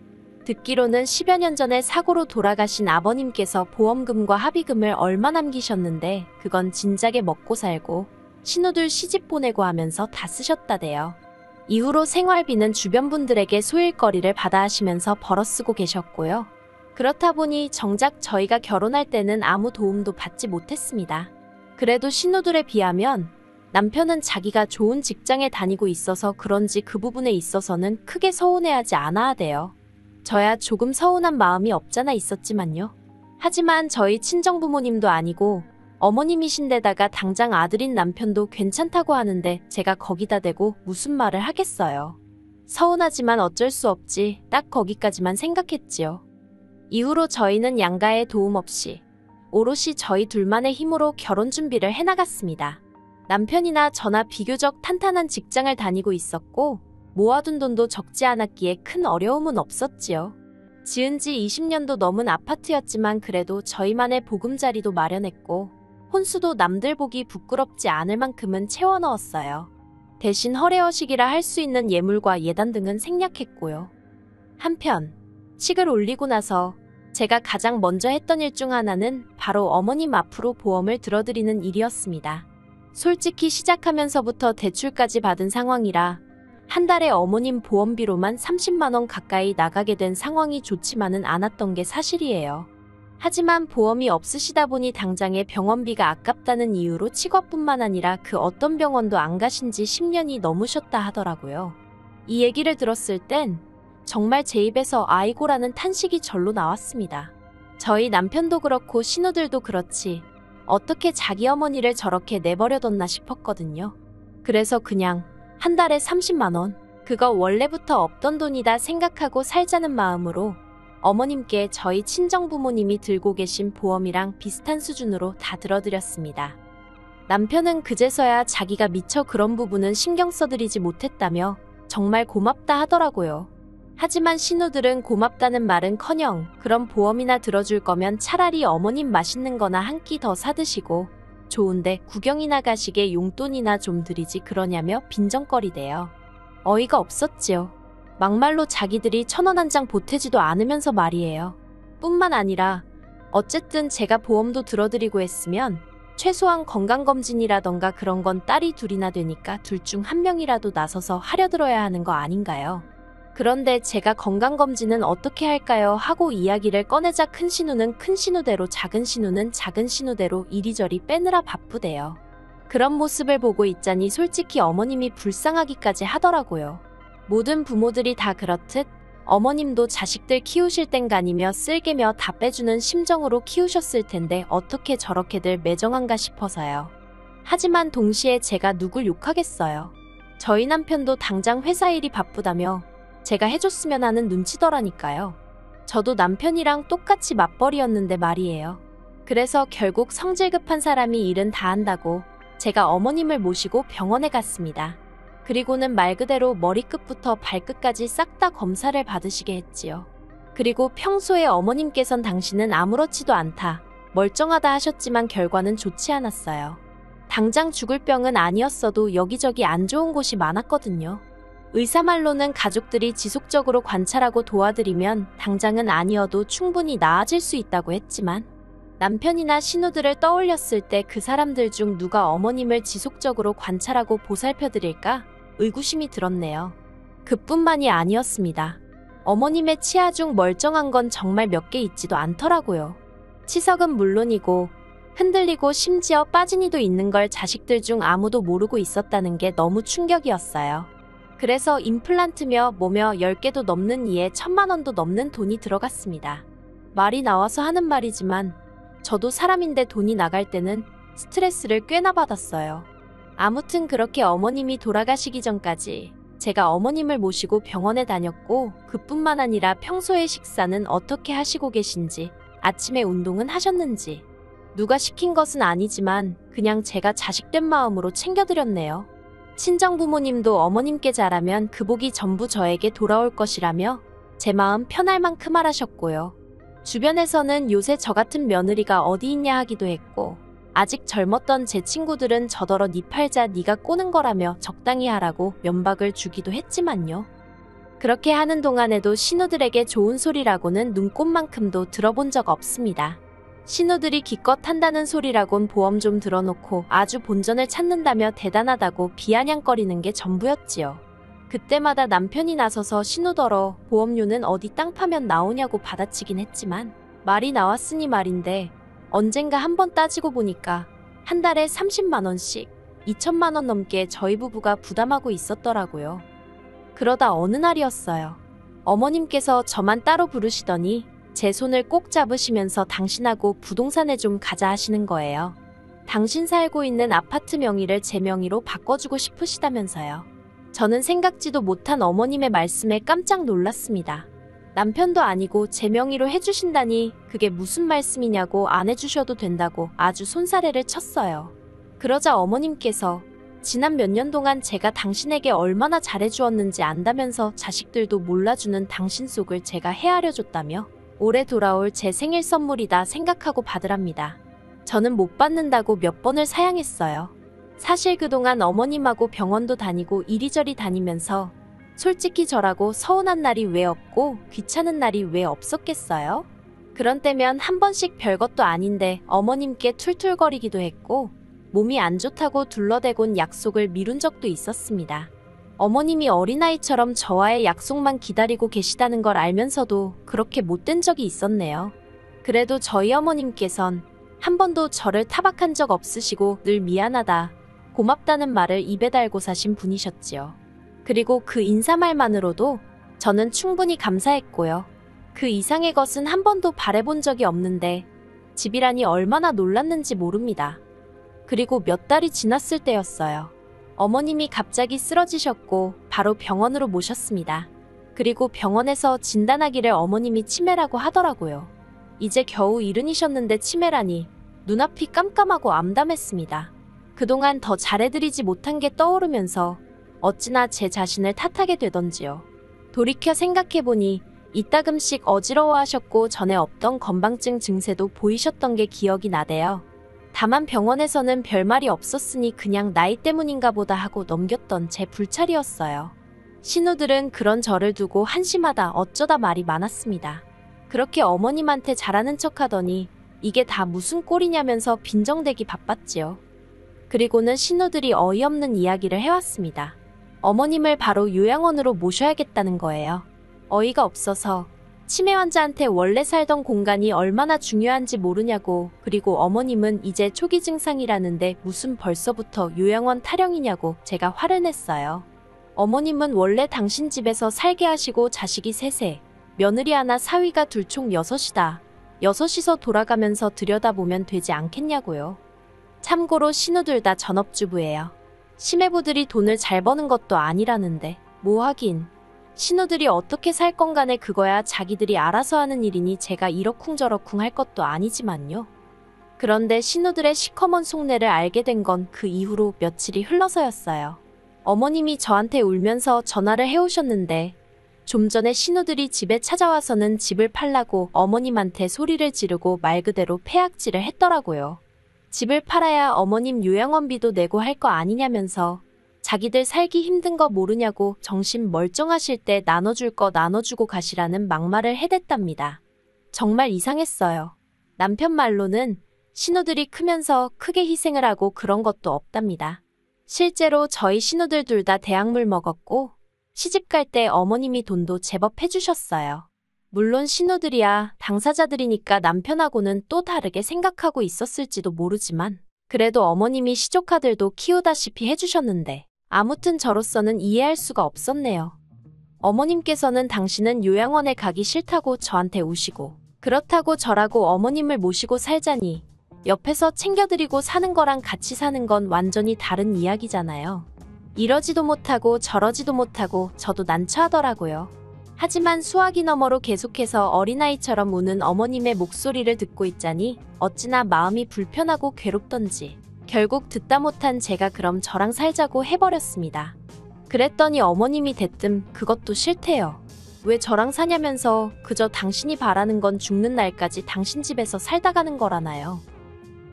듣기로는 10여 년 전에 사고로 돌아가신 아버님께서 보험금과 합의금을 얼마 남기셨는데 그건 진작에 먹고 살고 신우들 시집 보내고 하면서 다 쓰셨다대요. 이후로 생활비는 주변 분들에게 소일거리를 받아 하시면서 벌어 쓰고 계셨고요. 그렇다 보니 정작 저희가 결혼할 때는 아무 도움도 받지 못했습니다. 그래도 신우들에 비하면 남편은 자기가 좋은 직장에 다니고 있어서 그런지 그 부분에 있어서는 크게 서운해하지 않아야 돼요. 저야 조금 서운한 마음이 없잖아 있었지만요. 하지만 저희 친정부모님도 아니고 어머님이신데다가 당장 아들인 남편도 괜찮다고 하는데 제가 거기다 대고 무슨 말을 하겠어요. 서운하지만 어쩔 수 없지 딱 거기까지만 생각했지요. 이후로 저희는 양가의 도움 없이 오롯이 저희 둘만의 힘으로 결혼 준비를 해나갔습니다. 남편이나 저나 비교적 탄탄한 직장을 다니고 있었고 모아둔 돈도 적지 않았기에 큰 어려움은 없었지요. 지은 지 20년도 넘은 아파트였지만 그래도 저희만의 보금자리도 마련했고 혼수도 남들 보기 부끄럽지 않을 만큼은 채워 넣었어요. 대신 허례허식이라 할 수 있는 예물과 예단 등은 생략했고요. 한편 식을 올리고 나서 제가 가장 먼저 했던 일 중 하나는 바로 어머님 앞으로 보험을 들어드리는 일이었습니다. 솔직히 시작하면서부터 대출까지 받은 상황이라 한 달에 어머님 보험비로만 30만 원 가까이 나가게 된 상황이 좋지만은 않았던 게 사실이에요. 하지만 보험이 없으시다 보니 당장의 병원비가 아깝다는 이유로 치과뿐만 아니라 그 어떤 병원도 안 가신 지 10년이 넘으셨다 하더라고요. 이 얘기를 들었을 땐 정말 제 입에서 아이고라는 탄식이 절로 나왔습니다. 저희 남편도 그렇고 신우들도 그렇지 어떻게 자기 어머니를 저렇게 내버려뒀나 싶었거든요. 그래서 그냥 한 달에 30만 원, 그거 원래부터 없던 돈이다 생각하고 살자는 마음으로 어머님께 저희 친정부모님이 들고 계신 보험이랑 비슷한 수준으로 다 들어드렸습니다. 남편은 그제서야 자기가 미처 그런 부분은 신경 써드리지 못했다며 정말 고맙다 하더라고요. 하지만 신우들은 고맙다는 말은커녕 그런 보험이나 들어줄 거면 차라리 어머님 맛있는 거나 한 끼 더 사드시고 좋은데 구경이나 가시게 용돈이나 좀 드리지 그러냐며 빈정거리대요. 어이가 없었지요. 막말로 자기들이 1,000원 한 장 보태지도 않으면서 말이에요. 뿐만 아니라 어쨌든 제가 보험도 들어드리고 했으면 최소한 건강검진이라던가 그런 건 딸이 둘이나 되니까 둘 중 한 명이라도 나서서 하려들어야 하는 거 아닌가요? 그런데 제가 건강검진은 어떻게 할까요? 하고 이야기를 꺼내자 큰 신우는 큰 신우대로 작은 신우는 작은 신우대로 이리저리 빼느라 바쁘대요. 그런 모습을 보고 있자니 솔직히 어머님이 불쌍하기까지 하더라고요. 모든 부모들이 다 그렇듯 어머님도 자식들 키우실 땐간이며 쓸개며 다 빼주는 심정으로 키우셨을 텐데 어떻게 저렇게들 매정한가 싶어서요. 하지만 동시에 제가 누굴 욕하겠어요. 저희 남편도 당장 회사 일이 바쁘다며 제가 해줬으면 하는 눈치더라니까요. 저도 남편이랑 똑같이 맞벌이였는데 말이에요. 그래서 결국 성질 급한 사람이 일은 다 한다고 제가 어머님을 모시고 병원에 갔습니다. 그리고는 말 그대로 머리끝부터 발끝까지 싹 다 검사를 받으시게 했지요. 그리고 평소에 어머님께선 당신은 아무렇지도 않다, 멀쩡하다 하셨지만 결과는 좋지 않았어요. 당장 죽을 병은 아니었어도 여기저기 안 좋은 곳이 많았거든요. 의사 말로는 가족들이 지속적으로 관찰하고 도와드리면 당장은 아니어도 충분히 나아질 수 있다고 했지만 남편이나 신우들을 떠올렸을 때 그 사람들 중 누가 어머님을 지속적으로 관찰하고 보살펴드릴까 의구심이 들었네요. 그뿐만이 아니었습니다. 어머님의 치아 중 멀쩡한 건 정말 몇 개 있지도 않더라고요. 치석은 물론이고 흔들리고 심지어 빠진 이도 있는 걸 자식들 중 아무도 모르고 있었다는 게 너무 충격이었어요. 그래서 임플란트며 뭐며 10개도 넘는 이에 1,000만 원도 넘는 돈이 들어갔습니다. 말이 나와서 하는 말이지만 저도 사람인데 돈이 나갈 때는 스트레스를 꽤나 받았어요. 아무튼 그렇게 어머님이 돌아가시기 전까지 제가 어머님을 모시고 병원에 다녔고 그뿐만 아니라 평소에 식사는 어떻게 하시고 계신지, 아침에 운동은 하셨는지 누가 시킨 것은 아니지만 그냥 제가 자식된 마음으로 챙겨드렸네요. 친정부모님도 어머님께 잘하면 그 복이 전부 저에게 돌아올 것이라며 제 마음 편할 만큼 하라셨고요. 주변에서는 요새 저 같은 며느리가 어디 있냐 하기도 했고 아직 젊었던 제 친구들은 저더러 니 팔자 니가 꼬는 거라며 적당히 하라고 면박을 주기도 했지만요. 그렇게 하는 동안에도 신우들에게 좋은 소리라고는 눈꼽만큼도 들어본 적 없습니다. 신우들이 기껏 한다는 소리라곤 보험 좀 들어놓고 아주 본전을 찾는다며 대단하다고 비아냥거리는 게 전부였지요. 그때마다 남편이 나서서 신우더러 보험료는 어디 땅 파면 나오냐고 받아치긴 했지만 말이 나왔으니 말인데 언젠가 한번 따지고 보니까 한 달에 30만 원씩 2천만 원 넘게 저희 부부가 부담하고 있었더라고요. 그러다 어느 날이었어요. 어머님께서 저만 따로 부르시더니 제 손을 꼭 잡으시면서 당신하고 부동산에 좀 가자 하시는 거예요. 당신 살고 있는 아파트 명의를 제 명의로 바꿔주고 싶으시다면서요. 저는 생각지도 못한 어머님의 말씀에 깜짝 놀랐습니다. 남편도 아니고 제 명의로 해주신다니 그게 무슨 말씀이냐고 안 해주셔도 된다고 아주 손사래를 쳤어요. 그러자 어머님께서 지난 몇 년 동안 제가 당신에게 얼마나 잘해주었는지 안다면서 자식들도 몰라주는 당신 속을 제가 헤아려 줬다며 올해 돌아올 제 생일 선물이다 생각하고 받으랍니다. 저는 못 받는다고 몇 번을 사양했어요. 사실 그동안 어머님하고 병원도 다니고 이리저리 다니면서 솔직히 저라고 서운한 날이 왜 없고 귀찮은 날이 왜 없었겠어요? 그런 때면 한 번씩 별것도 아닌데 어머님께 툴툴거리기도 했고 몸이 안 좋다고 둘러대곤 약속을 미룬 적도 있었습니다. 어머님이 어린아이처럼 저와의 약속만 기다리고 계시다는 걸 알면서도 그렇게 못된 적이 있었네요. 그래도 저희 어머님께선 한 번도 저를 타박한 적 없으시고 늘 미안하다, 고맙다는 말을 입에 달고 사신 분이셨지요. 그리고 그 인사말만으로도 저는 충분히 감사했고요. 그 이상의 것은 한 번도 바라본 적이 없는데 집이라니 얼마나 놀랐는지 모릅니다. 그리고 몇 달이 지났을 때였어요. 어머님이 갑자기 쓰러지셨고 바로 병원으로 모셨습니다. 그리고 병원에서 진단하기를 어머님이 치매라고 하더라고요. 이제 겨우 70이셨는데 치매라니 눈앞이 깜깜하고 암담했습니다. 그동안 더 잘해드리지 못한 게 떠오르면서 어찌나 제 자신을 탓하게 되던지요. 돌이켜 생각해보니 이따금씩 어지러워하셨고 전에 없던 건방증 증세도 보이셨던 게 기억이 나대요. 다만 병원에서는 별말이 없었으니 그냥 나이 때문인가 보다 하고 넘겼던 제 불찰이었어요. 신우들은 그런 저를 두고 한심하다 어쩌다 말이 많았습니다. 그렇게 어머님한테 잘하는 척하더니 이게 다 무슨 꼴이냐면서 빈정대기 바빴지요. 그리고는 신우들이 어이없는 이야기를 해왔습니다. 어머님을 바로 요양원으로 모셔야겠다는 거예요. 어이가 없어서 치매 환자한테 원래 살던 공간이 얼마나 중요한지 모르냐고, 그리고 어머님은 이제 초기 증상이라는데 무슨 벌써부터 요양원 타령이냐고 제가 화를 냈어요. 어머님은 원래 당신 집에서 살게 하시고 자식이 셋에 며느리 하나 사위가 둘 총 6이다. 6이서 돌아가면서 들여다보면 되지 않겠냐고요. 참고로 신우들 다 전업주부예요. 시매부들이 돈을 잘 버는 것도 아니라는데 뭐 하긴. 신우들이 어떻게 살 건 간에 그거야 자기들이 알아서 하는 일이니 제가 이러쿵저러쿵 할 것도 아니지만요. 그런데 신우들의 시커먼 속내를 알게 된 건 그 이후로 며칠이 흘러서였어요. 어머님이 저한테 울면서 전화를 해오셨는데 좀 전에 신우들이 집에 찾아와서는 집을 팔라고 어머님한테 소리를 지르고 말 그대로 폐악질을 했더라고요. 집을 팔아야 어머님 요양원비도 내고 할 거 아니냐면서 자기들 살기 힘든 거 모르냐고 정신 멀쩡하실 때 나눠줄 거 나눠주고 가시라는 막말을 해댔답니다. 정말 이상했어요. 남편 말로는 신우들이 크면서 크게 희생을 하고 그런 것도 없답니다. 실제로 저희 신우들 둘 다 대학물 먹었고 시집 갈 때 어머님이 돈도 제법 해주셨어요. 물론 신우들이야 당사자들이니까 남편하고는 또 다르게 생각하고 있었을지도 모르지만 그래도 어머님이 시조카들도 키우다시피 해주셨는데 아무튼 저로서는 이해할 수가 없었네요. 어머님께서는 당신은 요양원에 가기 싫다고 저한테 우시고 그렇다고 저라고 어머님을 모시고 살자니 옆에서 챙겨드리고 사는 거랑 같이 사는 건 완전히 다른 이야기잖아요. 이러지도 못하고 저러지도 못하고 저도 난처하더라고요. 하지만 수화기 너머로 계속해서 어린아이처럼 우는 어머님의 목소리를 듣고 있자니 어찌나 마음이 불편하고 괴롭던지 결국 듣다 못한 제가 그럼 저랑 살자고 해버렸습니다. 그랬더니 어머님이 대뜸 그것도 싫대요. 왜 저랑 사냐면서 그저 당신이 바라는 건 죽는 날까지 당신 집에서 살다 가는 거라나요.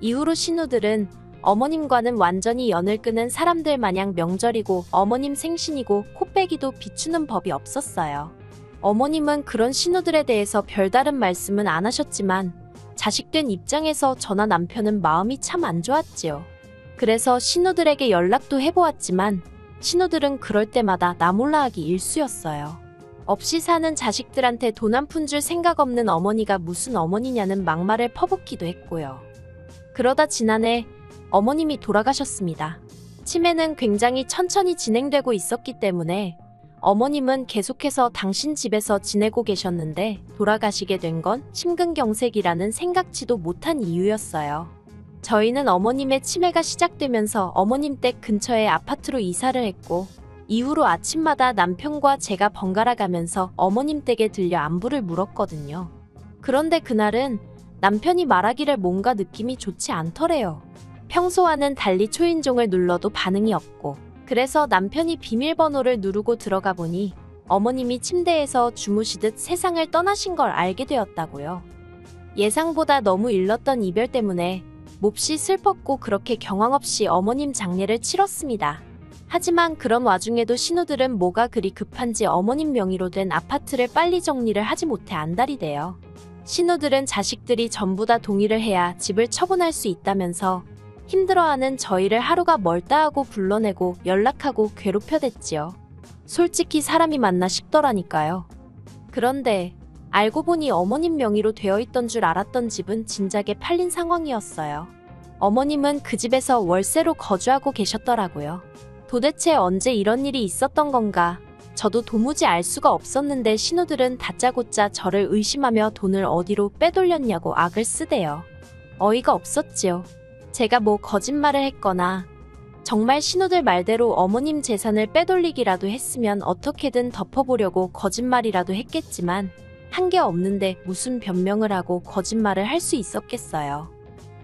이후로 신우들은 어머님과는 완전히 연을 끄는 사람들 마냥 명절이고 어머님 생신이고 코빼기도 비추는 법이 없었어요. 어머님은 그런 신우들에 대해서 별다른 말씀은 안 하셨지만 자식된 입장에서 저나 남편은 마음이 참 안 좋았지요. 그래서 신우들에게 연락도 해보았지만 신우들은 그럴 때마다 나 몰라 하기 일쑤였어요. 없이 사는 자식들한테 돈 한 푼 줄 생각 없는 어머니가 무슨 어머니냐는 막말을 퍼붓기도 했고요. 그러다 지난해 어머님이 돌아가셨습니다. 치매는 굉장히 천천히 진행되고 있었기 때문에 어머님은 계속해서 당신 집에서 지내고 계셨는데 돌아가시게 된 건 심근경색이라는 생각지도 못한 이유였어요. 저희는 어머님의 치매가 시작되면서 어머님 댁 근처에 아파트로 이사를 했고 이후로 아침마다 남편과 제가 번갈아 가면서 어머님 댁에 들려 안부를 물었거든요. 그런데 그날은 남편이 말하기를 뭔가 느낌이 좋지 않더래요. 평소와는 달리 초인종을 눌러도 반응이 없고, 그래서 남편이 비밀번호를 누르고 들어가 보니 어머님이 침대에서 주무시듯 세상을 떠나신 걸 알게 되었다고요. 예상보다 너무 일렀던 이별 때문에 몹시 슬펐고 그렇게 경황 없이 어머님 장례를 치렀습니다. 하지만 그런 와중에도 신우들은 뭐가 그리 급한지 어머님 명의로 된 아파트를 빨리 정리를 하지 못해 안달이대요. 신우들은 자식들이 전부 다 동의를 해야 집을 처분할 수 있다면서 힘들어하는 저희를 하루가 멀다 하고 불러내고 연락하고 괴롭혀댔지요. 솔직히 사람이 맞나 싶더라니까요. 그런데 알고 보니 어머님 명의로 되어 있던 줄 알았던 집은 진작에 팔린 상황이었어요. 어머님은 그 집에서 월세로 거주하고 계셨더라고요. 도대체 언제 이런 일이 있었던 건가? 저도 도무지 알 수가 없었는데 신우들은 다짜고짜 저를 의심하며 돈을 어디로 빼돌렸냐고 악을 쓰대요. 어이가 없었지요. 제가 뭐 거짓말을 했거나 정말 신우들 말대로 어머님 재산을 빼돌리기라도 했으면 어떻게든 덮어보려고 거짓말이라도 했겠지만 한 게 없는데 무슨 변명을 하고 거짓말을 할 수 있었겠어요.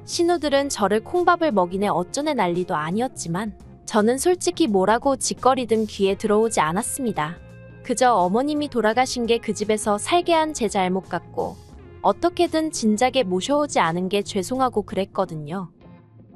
신우들은 저를 콩밥을 먹이네 어쩌네 난리도 아니었지만 저는 솔직히 뭐라고 짓거리든 귀에 들어오지 않았습니다. 그저 어머님이 돌아가신 게 그 집에서 살게 한 제 잘못 같고 어떻게든 진작에 모셔오지 않은 게 죄송하고 그랬거든요.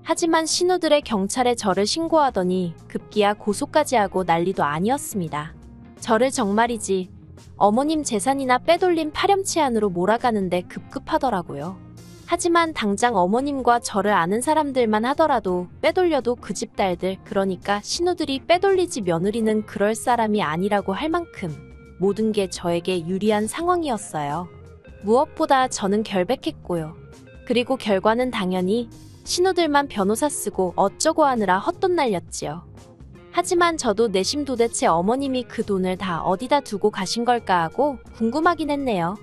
하지만 신우들의 경찰에 저를 신고하더니 급기야 고소까지 하고 난리도 아니었습니다. 저를 정말이지 어머님 재산이나 빼돌린 파렴치한으로 몰아가는데 급급하더라고요. 하지만 당장 어머님과 저를 아는 사람들만 하더라도 빼돌려도 그 집 딸들, 그러니까 신우들이 빼돌리지 며느리는 그럴 사람이 아니라고 할 만큼 모든 게 저에게 유리한 상황이었어요. 무엇보다 저는 결백했고요. 그리고 결과는 당연히 신우들만 변호사 쓰고 어쩌고 하느라 헛돈 날렸지요. 하지만 저도 내심 도대체 어머님이 그 돈을 다 어디다 두고 가신 걸까 하고 궁금하긴 했네요.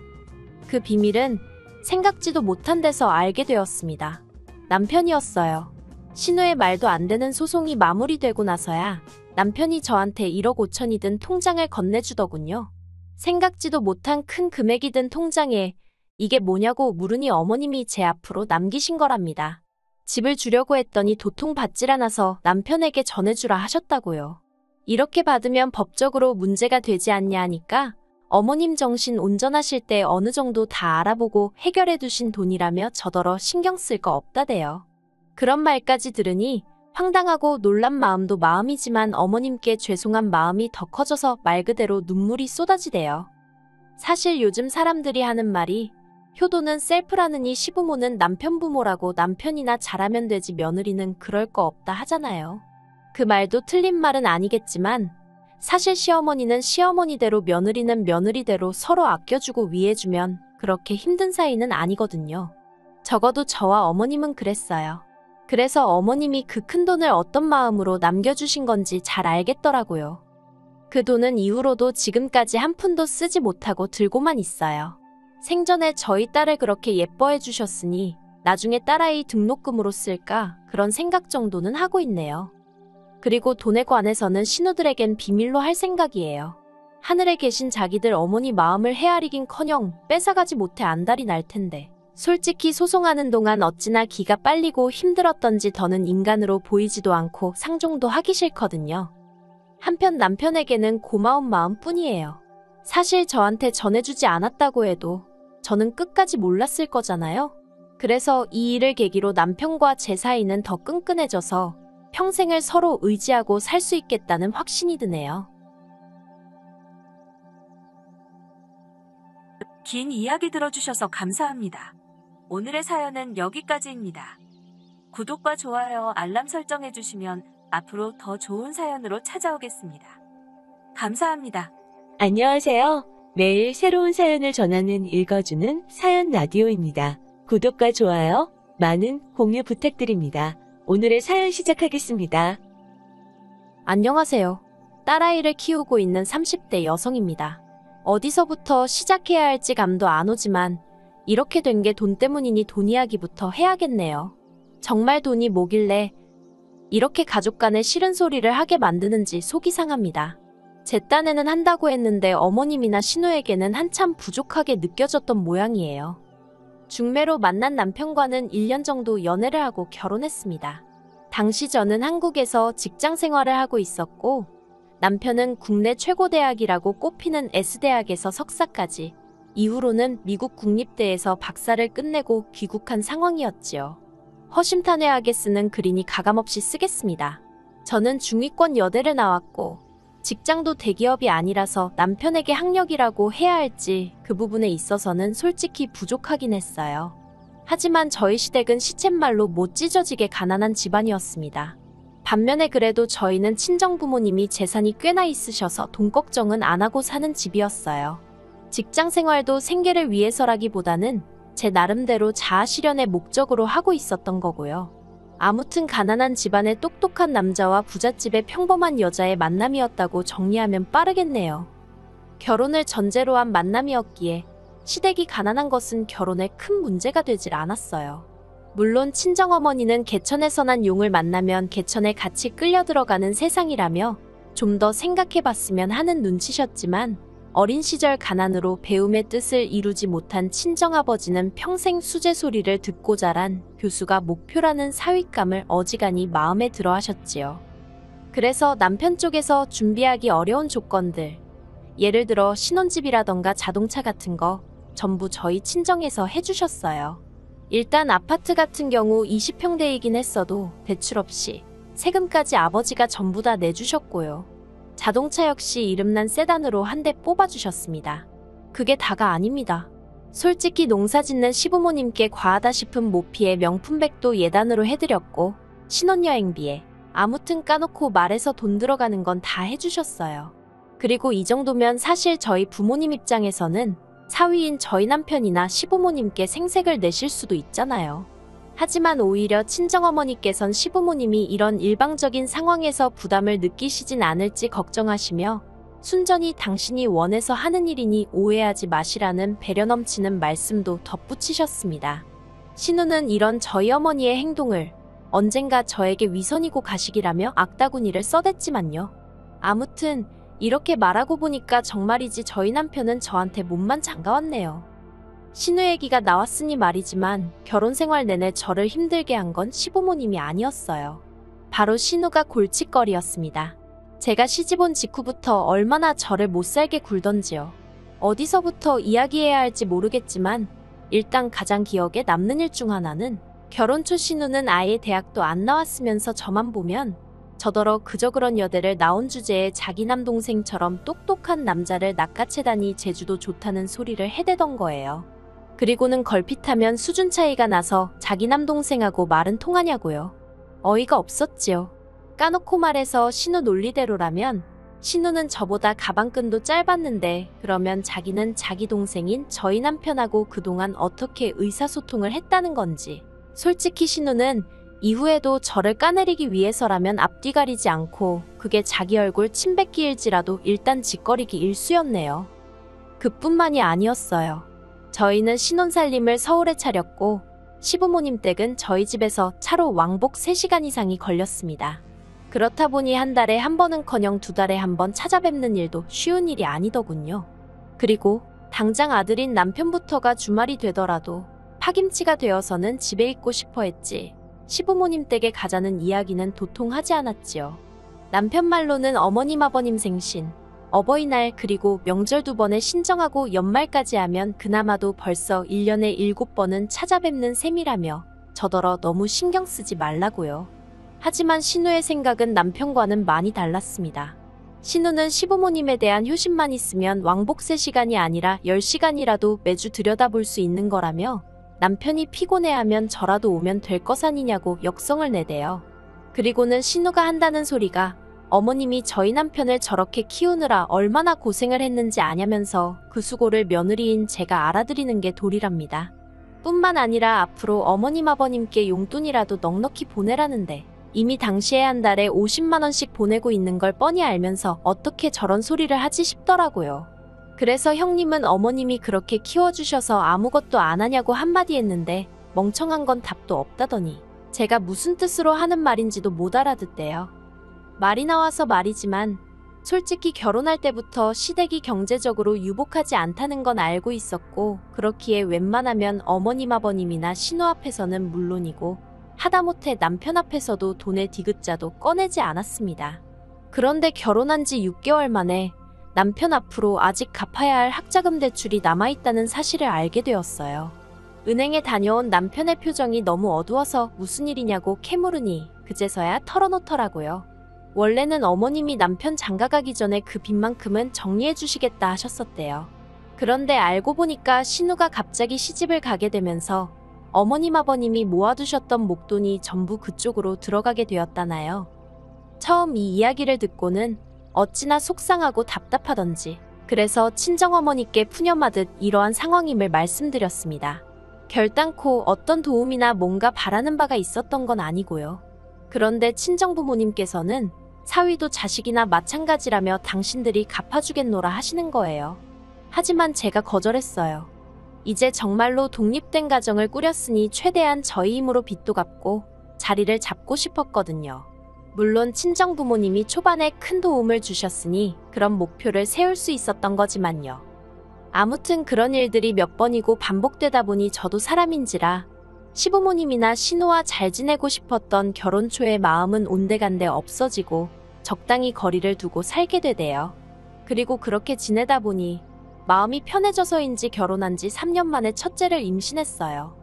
그 비밀은 생각지도 못한 데서 알게 되었습니다. 남편이었어요. 신우의 말도 안 되는 소송이 마무리되고 나서야 남편이 저한테 1억 5천이 든 통장을 건네주더군요. 생각지도 못한 큰 금액이 든 통장에 이게 뭐냐고 물으니 어머님이 제 앞으로 남기신 거랍니다. 집을 주려고 했더니 도통 받질 않아서 남편에게 전해주라 하셨다고요. 이렇게 받으면 법적으로 문제가 되지 않냐 하니까 어머님 정신 온전하실 때 어느 정도 다 알아보고 해결해 두신 돈이라며 저더러 신경 쓸 거 없다대요. 그런 말까지 들으니 황당하고 놀란 마음도 마음이지만 어머님께 죄송한 마음이 더 커져서 말 그대로 눈물이 쏟아지대요. 사실 요즘 사람들이 하는 말이 효도는 셀프라느니 시부모는 남편 부모라고 남편이나 잘하면 되지 며느리는 그럴 거 없다 하잖아요. 그 말도 틀린 말은 아니겠지만 사실 시어머니는 시어머니대로 며느리는 며느리대로 서로 아껴주고 위해주면 그렇게 힘든 사이는 아니거든요. 적어도 저와 어머님은 그랬어요. 그래서 어머님이 그 큰 돈을 어떤 마음으로 남겨주신 건지 잘 알겠더라고요. 그 돈은 이후로도 지금까지 한 푼도 쓰지 못하고 들고만 있어요. 생전에 저희 딸을 그렇게 예뻐해 주셨으니 나중에 딸아이 등록금으로 쓸까 그런 생각 정도는 하고 있네요. 그리고 돈에 관해서는 신우들에겐 비밀로 할 생각이에요. 하늘에 계신 자기들 어머니 마음을 헤아리긴커녕 뺏어가지 못해 안달이 날 텐데. 솔직히 소송하는 동안 어찌나 기가 빨리고 힘들었던지 더는 인간으로 보이지도 않고 상종도 하기 싫거든요. 한편 남편에게는 고마운 마음뿐이에요. 사실 저한테 전해주지 않았다고 해도 저는 끝까지 몰랐을 거잖아요. 그래서 이 일을 계기로 남편과 제 사이는 더 끈끈해져서 평생을 서로 의지하고 살 수 있겠다는 확신이 드네요. 긴 이야기 들어주셔서 감사합니다. 오늘의 사연은 여기까지입니다. 구독과 좋아요, 알람 설정해주시면 앞으로 더 좋은 사연으로 찾아오겠습니다. 감사합니다. 안녕하세요. 매일 새로운 사연을 전하는 읽어주는 사연 라디오입니다. 구독과 좋아요, 많은 공유 부탁드립니다. 오늘의 사연 시작하겠습니다. 안녕하세요. 딸아이를 키우고 있는 30대 여성입니다. 어디서부터 시작해야 할지 감도 안 오지만 이렇게 된 게 돈 때문이니 돈 이야기부터 해야겠네요. 정말 돈이 뭐길래 이렇게 가족 간에 싫은 소리를 하게 만드는지 속이 상합니다. 제 딴에는 한다고 했는데 어머님이나 신우에게는 한참 부족하게 느껴졌던 모양이에요. 중매로 만난 남편과는 1년 정도 연애를 하고 결혼했습니다. 당시 저는 한국에서 직장 생활을 하고 있었고 남편은 국내 최고 대학이라고 꼽히는 S대학에서 석사까지, 이후로는 미국 국립대에서 박사를 끝내고 귀국한 상황이었지요. 허심탄회하게 쓰는 글이니 가감없이 쓰겠습니다. 저는 중위권 여대를 나왔고 직장도 대기업이 아니라서 남편에게 학력이라고 해야 할지 그 부분에 있어서는 솔직히 부족하긴 했어요. 하지만 저희 시댁은 시쳇말로 못 찢어지게 가난한 집안이었습니다. 반면에 그래도 저희는 친정부모님이 재산이 꽤나 있으셔서 돈 걱정은 안 하고 사는 집이었어요. 직장 생활도 생계를 위해서라기보다는 제 나름대로 자아실현의 목적으로 하고 있었던 거고요. 아무튼 가난한 집안의 똑똑한 남자와 부잣집의 평범한 여자의 만남이었다고 정리하면 빠르겠네요. 결혼을 전제로 한 만남이었기에 시댁이 가난한 것은 결혼에 큰 문제가 되질 않았어요. 물론 친정어머니는 개천에서 난 용을 만나면 개천에 같이 끌려 들어가는 세상이라며 좀 더 생각해봤으면 하는 눈치셨지만 어린 시절 가난으로 배움의 뜻을 이루지 못한 친정아버지는 평생 수제 소리를 듣고 자란 교수가 목표라는 사윗감을 어지간히 마음에 들어 하셨지요. 그래서 남편 쪽에서 준비하기 어려운 조건들, 예를 들어 신혼집이라던가 자동차 같은 거 전부 저희 친정에서 해주셨어요. 일단 아파트 같은 경우 20평대이긴 했어도 대출 없이 세금까지 아버지가 전부 다 내주셨고요. 자동차 역시 이름난 세단으로 한 대 뽑아주셨습니다. 그게 다가 아닙니다. 솔직히 농사짓는 시부모님께 과하다 싶은 모피에 명품백도 예단으로 해드렸고 신혼여행비에 아무튼 까놓고 말해서 돈 들어가는 건 다 해주셨어요. 그리고 이 정도면 사실 저희 부모님 입장에서는 사위인 저희 남편이나 시부모님께 생색을 내실 수도 있잖아요. 하지만 오히려 친정어머니께선 시부모님이 이런 일방적인 상황에서 부담을 느끼시진 않을지 걱정하시며 순전히 당신이 원해서 하는 일이니 오해하지 마시라는 배려 넘치는 말씀도 덧붙이셨습니다. 신우는 이런 저희 어머니의 행동을 언젠가 저에게 위선이고 가식이라며 악다구니를 써댔지만요. 아무튼 이렇게 말하고 보니까 정말이지 저희 남편은 저한테 몸만 장가왔네요. 신우 얘기가 나왔으니 말이지만 결혼 생활 내내 저를 힘들게 한 건 시부모님이 아니었어요. 바로 신우가 골칫거리였습니다. 제가 시집 온 직후부터 얼마나 저를 못살게 굴던지요. 어디서부터 이야기해야 할지 모르겠지만 일단 가장 기억에 남는 일 중 하나는 결혼 초 신우는 아예 대학도 안 나왔으면서 저만 보면 저더러 그저 그런 여대를 나온 주제에 자기 남동생처럼 똑똑한 남자를 낚아채다니 제주도 좋다는 소리를 해대던 거예요. 그리고는 걸핏하면 수준 차이가 나서 자기 남동생하고 말은 통하냐고요. 어이가 없었지요. 까놓고 말해서 신우 논리대로라면 신우는 저보다 가방끈도 짧았는데 그러면 자기는 자기 동생인 저희 남편하고 그동안 어떻게 의사소통을 했다는 건지. 솔직히 신우는 이후에도 저를 까내리기 위해서라면 앞뒤 가리지 않고 그게 자기 얼굴 침뱉기일지라도 일단 짓거리기 일쑤였네요. 그뿐만이 아니었어요. 저희는 신혼살림을 서울에 차렸고 시부모님 댁은 저희 집에서 차로 왕복 3시간 이상이 걸렸습니다. 그렇다 보니 한 달에 한 번은커녕 2달에 한 번 찾아뵙는 일도 쉬운 일이 아니더군요. 그리고 당장 아들인 남편부터가 주말이 되더라도 파김치가 되어서는 집에 있고 싶어 했지 시부모님 댁에 가자는 이야기는 도통 하지 않았지요. 남편 말로는 어머님 아버님 생신, 어버이날 그리고 명절 2번에 신정하고 연말까지 하면 그나마도 벌써 1년에 7번은 찾아뵙는 셈이라며 저더러 너무 신경 쓰지 말라고요. 하지만 신우의 생각은 남편과는 많이 달랐습니다. 신우는 시부모님에 대한 효심만 있으면 왕복 3시간이 아니라 10시간이라도 매주 들여다볼 수 있는 거라며 남편이 피곤해하면 저라도 오면 될 것 아니냐고 역성을 내대요. 그리고는 신우가 한다는 소리가 어머님이 저희 남편을 저렇게 키우느라 얼마나 고생을 했는지 아냐면서 그 수고를 며느리인 제가 알아들이는 게 도리랍니다. 뿐만 아니라 앞으로 어머님 아버님께 용돈이라도 넉넉히 보내라는데 이미 당시에 한 달에 50만 원씩 보내고 있는 걸 뻔히 알면서 어떻게 저런 소리를 하지 싶더라고요. 그래서 형님은 어머님이 그렇게 키워주셔서 아무것도 안 하냐고 한마디 했는데 멍청한 건 답도 없다더니 제가 무슨 뜻으로 하는 말인지도 못 알아듣대요. 말이 나와서 말이지만 솔직히 결혼할 때부터 시댁이 경제적으로 유복하지 않다는 건 알고 있었고 그렇기에 웬만하면 어머님 아버님이나 신우 앞에서는 물론이고 하다못해 남편 앞에서도 돈의 디귿자도 꺼내지 않았습니다. 그런데 결혼한 지 6개월 만에 남편 앞으로 아직 갚아야 할 학자금 대출이 남아있다는 사실을 알게 되었어요. 은행에 다녀온 남편의 표정이 너무 어두워서 무슨 일이냐고 캐물으니 그제서야 털어놓더라고요. 원래는 어머님이 남편 장가가기 전에 그 빚만큼은 정리해 주시겠다 하셨었대요. 그런데 알고 보니까 신우가 갑자기 시집을 가게 되면서 어머님 아버님이 모아두셨던 목돈이 전부 그쪽으로 들어가게 되었다나요. 처음 이 이야기를 듣고는 어찌나 속상하고 답답하던지 그래서 친정어머니께 푸념하듯 이러한 상황임을 말씀드렸습니다. 결단코 어떤 도움이나 뭔가 바라는 바가 있었던 건 아니고요. 그런데 친정부모님께서는 사위도 자식이나 마찬가지라며 당신들이 갚아주겠노라 하시는 거예요. 하지만 제가 거절했어요. 이제 정말로 독립된 가정을 꾸렸으니 최대한 저희 힘으로 빚도 갚고 자리를 잡고 싶었거든요. 물론 친정부모님이 초반에 큰 도움을 주셨으니 그런 목표를 세울 수 있었던 거지만요. 아무튼 그런 일들이 몇 번이고 반복되다 보니 저도 사람인지라 시부모님이나 신우와 잘 지내고 싶었던 결혼 초의 마음은 온데간데 없어지고 적당히 거리를 두고 살게 되대요. 그리고 그렇게 지내다 보니 마음이 편해져서인지 결혼한 지 3년 만에 첫째를 임신했어요.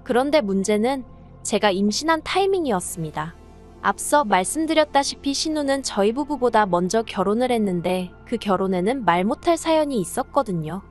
그런데 문제는 제가 임신한 타이밍이었습니다. 앞서 말씀드렸다시피 신우는 저희 부부보다 먼저 결혼을 했는데 그 결혼에는 말 못할 사연이 있었거든요.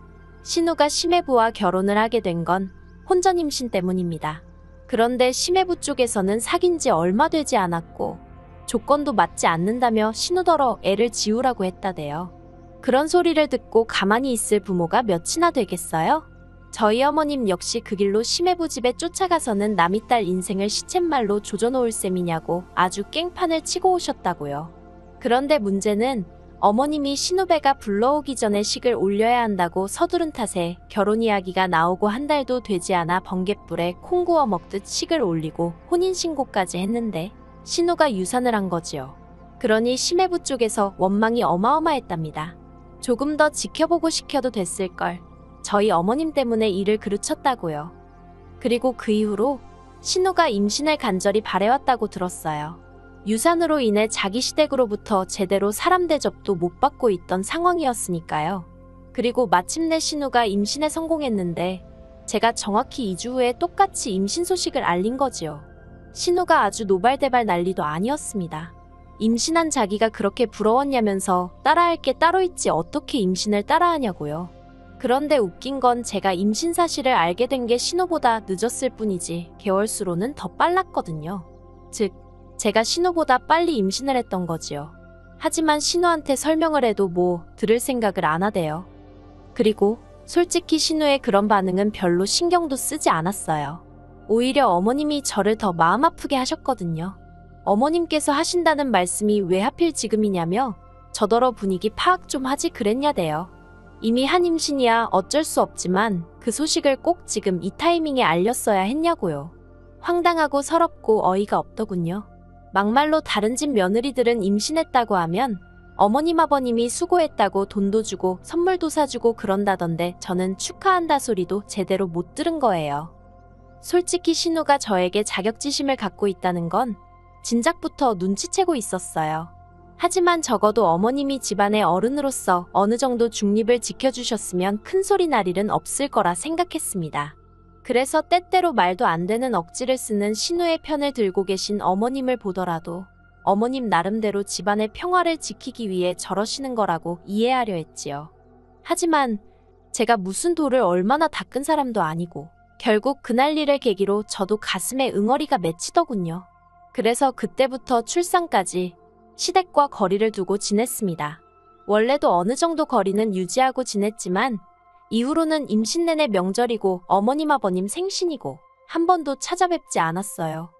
신우가 심해부와 결혼을 하게 된 건 혼전 임신 때문입니다. 그런데 심해부 쪽에서는 사귄 지 얼마 되지 않았고 조건도 맞지 않는다며 신우더러 애를 지우라고 했다대요. 그런 소리를 듣고 가만히 있을 부모가 몇이나 되겠어요? 저희 어머님 역시 그 길로 심해부 집에 쫓아가서는 남의 딸 인생을 시쳇말로 조져놓을 셈이냐고 아주 깽판을 치고 오셨다고요. 그런데 문제는 어머님이 신우배가 불러오기 전에 식을 올려야 한다고 서두른 탓에 결혼 이야기가 나오고 한 달도 되지 않아 번갯불에 콩 구워 먹듯 식을 올리고 혼인신고까지 했는데 신우가 유산을 한 거지요. 그러니 심해부 쪽에서 원망이 어마어마했답니다. 조금 더 지켜보고 시켜도 됐을걸. 저희 어머님 때문에 일을 그르쳤다고요. 그리고 그 이후로 신우가 임신을 간절히 바래왔다고 들었어요. 유산으로 인해 자기 시댁으로부터 제대로 사람 대접도 못 받고 있던 상황이었으니까요. 그리고 마침내 신우가 임신에 성공했는데 제가 정확히 2주 후에 똑같이 임신 소식을 알린 거지요. 신우가 아주 노발대발 난리도 아니었습니다. 임신한 자기가 그렇게 부러웠냐면서 따라할 게 따로 있지 어떻게 임신을 따라하냐고요. 그런데 웃긴 건 제가 임신 사실을 알게 된 게 신우보다 늦었을 뿐이지 개월수로는 더 빨랐거든요. 즉, 제가 신우보다 빨리 임신을 했던 거지요. 하지만 신우한테 설명을 해도 뭐 들을 생각을 안 하대요. 그리고 솔직히 신우의 그런 반응은 별로 신경도 쓰지 않았어요. 오히려 어머님이 저를 더 마음 아프게 하셨거든요. 어머님께서 하신다는 말씀이 왜 하필 지금이냐며 저더러 분위기 파악 좀 하지 그랬냐대요. 이미 한 임신이야 어쩔 수 없지만 그 소식을 꼭 지금 이 타이밍에 알렸어야 했냐고요. 황당하고 서럽고 어이가 없더군요. 막말로 다른 집 며느리들은 임신했다고 하면 어머님 아버님이 수고했다고 돈도 주고 선물도 사주고 그런다던데 저는 축하한다 소리도 제대로 못 들은 거예요. 솔직히 신우가 저에게 자격지심을 갖고 있다는 건 진작부터 눈치채고 있었어요. 하지만 적어도 어머님이 집안의 어른으로서 어느 정도 중립을 지켜주셨으면 큰 소리 날 일은 없을 거라 생각했습니다. 그래서 때때로 말도 안 되는 억지를 쓰는 신우의 편을 들고 계신 어머님을 보더라도 어머님 나름대로 집안의 평화를 지키기 위해 저러시는 거라고 이해하려 했지요. 하지만 제가 무슨 돌을 얼마나 닦은 사람도 아니고 결국 그날 일을 계기로 저도 가슴에 응어리가 맺히더군요. 그래서 그때부터 출산까지 시댁과 거리를 두고 지냈습니다. 원래도 어느 정도 거리는 유지하고 지냈지만 이후로는 임신 내내 명절이고 어머님 아버님 생신이고 한 번도 찾아뵙지 않았어요.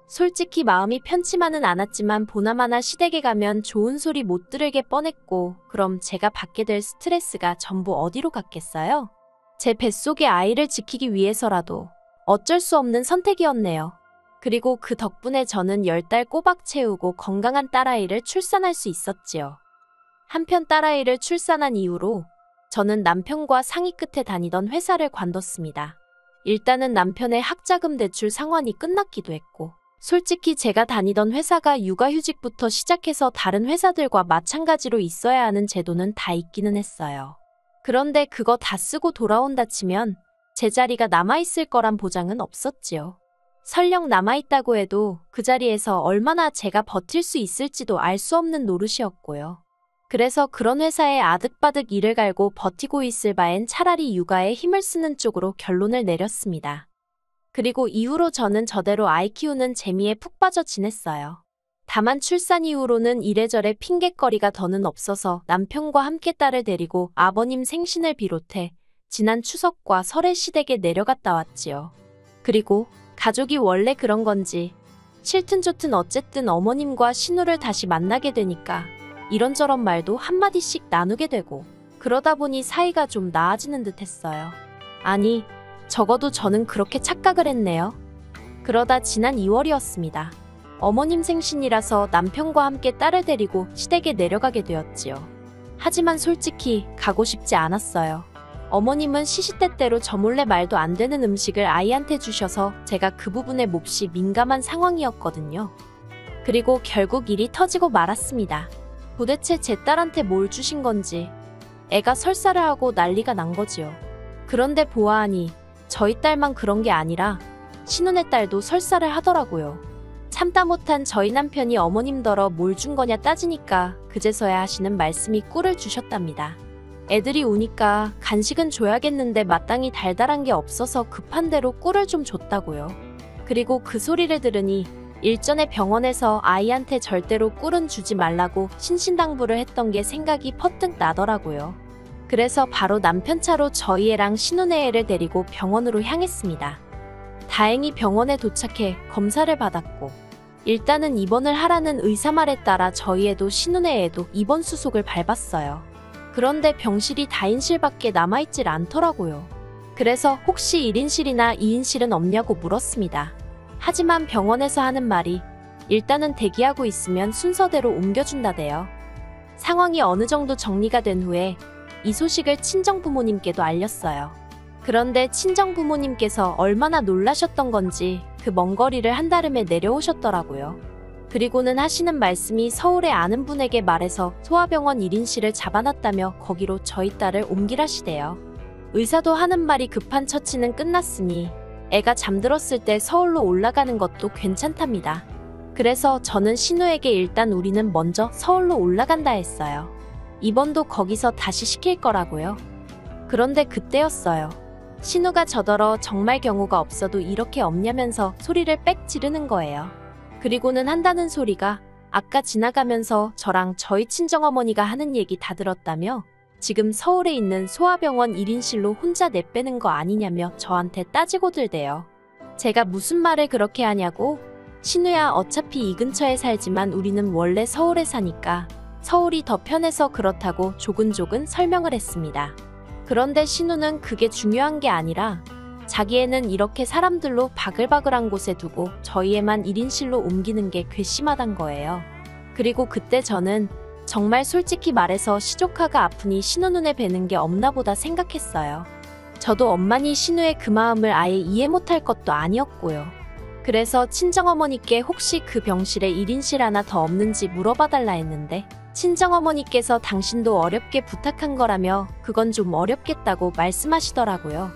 솔직히 마음이 편치만은 않았지만 보나마나 시댁에 가면 좋은 소리 못 들을게 뻔했고 그럼 제가 받게 될 스트레스가 전부 어디로 갔겠어요? 제 뱃속의 아이를 지키기 위해서라도 어쩔 수 없는 선택이었네요. 그리고 그 덕분에 저는 10달 꼬박 채우고 건강한 딸아이를 출산할 수 있었지요. 한편 딸아이를 출산한 이후로 저는 남편과 상의 끝에 다니던 회사를 관뒀습니다. 일단은 남편의 학자금 대출 상환이 끝났기도 했고, 솔직히 제가 다니던 회사가 육아휴직부터 시작해서 다른 회사들과 마찬가지로 있어야 하는 제도는 다 있기는 했어요. 그런데 그거 다 쓰고 돌아온다 치면 제 자리가 남아있을 거란 보장은 없었지요. 설령 남아있다고 해도 그 자리에서 얼마나 제가 버틸 수 있을지도 알 수 없는 노릇이었고요. 그래서 그런 회사에 아득바득 일을 갈고 버티고 있을 바엔 차라리 육아에 힘을 쓰는 쪽으로 결론을 내렸습니다. 그리고 이후로 저는 저대로 아이 키우는 재미에 푹 빠져 지냈어요. 다만 출산 이후로는 이래저래 핑곗거리가 더는 없어서 남편과 함께 딸을 데리고 아버님 생신을 비롯해 지난 추석과 설의 시댁에 내려갔다 왔지요. 그리고 가족이 원래 그런 건지 싫든 좋든 어쨌든 어머님과 신우를 다시 만나게 되니까 이런저런 말도 한마디씩 나누게 되고 그러다 보니 사이가 좀 나아지는 듯 했어요. 아니, 적어도 저는 그렇게 착각을 했네요. 그러다 지난 2월이었습니다. 어머님 생신이라서 남편과 함께 딸을 데리고 시댁에 내려가게 되었지요. 하지만 솔직히 가고 싶지 않았어요. 어머님은 시시때때로 저 몰래 말도 안 되는 음식을 아이한테 주셔서 제가 그 부분에 몹시 민감한 상황이었거든요. 그리고 결국 일이 터지고 말았습니다. 도대체 제 딸한테 뭘 주신 건지 애가 설사를 하고 난리가 난 거지요. 그런데 보아하니 저희 딸만 그런 게 아니라 신혼의 딸도 설사를 하더라고요. 참다 못한 저희 남편이 어머님더러 뭘 준 거냐 따지니까 그제서야 하시는 말씀이 꿀을 주셨답니다. 애들이 우니까 간식은 줘야겠는데 마땅히 달달한 게 없어서 급한 대로 꿀을 좀 줬다고요. 그리고 그 소리를 들으니 일전에 병원에서 아이한테 절대로 꿀은 주지 말라고 신신당부를 했던 게 생각이 퍼뜩 나더라고요. 그래서 바로 남편 차로 저희 애랑 신혼의 애를 데리고 병원으로 향했습니다. 다행히 병원에 도착해 검사를 받았고 일단은 입원을 하라는 의사 말에 따라 저희 애도 신혼의 애도 입원 수속을 밟았어요. 그런데 병실이 다인실밖에 남아있질 않더라고요. 그래서 혹시 1인실이나 2인실은 없냐고 물었습니다. 하지만 병원에서 하는 말이 일단은 대기하고 있으면 순서대로 옮겨준다대요. 상황이 어느 정도 정리가 된 후에 이 소식을 친정부모님께도 알렸어요. 그런데 친정부모님께서 얼마나 놀라셨던 건지 그 먼 거리를 한달음에 내려오셨더라고요. 그리고는 하시는 말씀이 서울에 아는 분에게 말해서 소아병원 1인실을 잡아놨다며 거기로 저희 딸을 옮기라시대요. 의사도 하는 말이 급한 처치는 끝났으니 애가 잠들었을 때 서울로 올라가는 것도 괜찮답니다. 그래서 저는 신우에게 일단 우리는 먼저 서울로 올라간다 했어요. 입원도 거기서 다시 시킬 거라고요. 그런데 그때였어요. 신우가 저더러 정말 경우가 없어도 이렇게 없냐면서 소리를 빽 지르는 거예요. 그리고는 한다는 소리가 아까 지나가면서 저랑 저희 친정어머니가 하는 얘기 다 들었다며 지금 서울에 있는 소아병원 1인실로 혼자 내빼는 거 아니냐며 저한테 따지고 들대요. 제가 무슨 말을 그렇게 하냐고? 신우야, 어차피 이 근처에 살지만 우리는 원래 서울에 사니까 서울이 더 편해서 그렇다고 조근조근 설명을 했습니다. 그런데 신우는 그게 중요한 게 아니라 자기 애는 이렇게 사람들로 바글바글한 곳에 두고 저희 애만 1인실로 옮기는 게 괘씸하단 거예요. 그리고 그때 저는 정말 솔직히 말해서 시조카가 아프니 신우 눈에 뵈는 게 없나 보다 생각했어요. 저도 엄마니 신우의 그 마음을 아예 이해 못할 것도 아니었고요. 그래서 친정어머니께 혹시 그 병실에 1인실 하나 더 없는지 물어봐달라 했는데 친정어머니께서 당신도 어렵게 부탁한 거라며 그건 좀 어렵겠다고 말씀하시더라고요.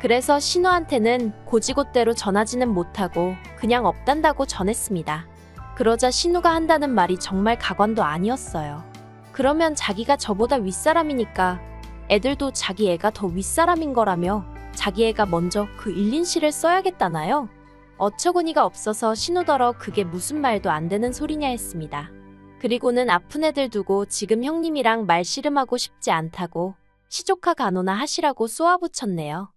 그래서 신우한테는 고지곳대로 전하지는 못하고 그냥 없단다고 전했습니다. 그러자 신우가 한다는 말이 정말 가관도 아니었어요. 그러면 자기가 저보다 윗사람이니까 애들도 자기 애가 더 윗사람인 거라며 자기 애가 먼저 그 1인실을 써야겠다나요? 어처구니가 없어서 신우더러 그게 무슨 말도 안 되는 소리냐 했습니다. 그리고는 아픈 애들 두고 지금 형님이랑 말씨름하고 싶지 않다고 시조카 간호나 하시라고 쏘아붙였네요.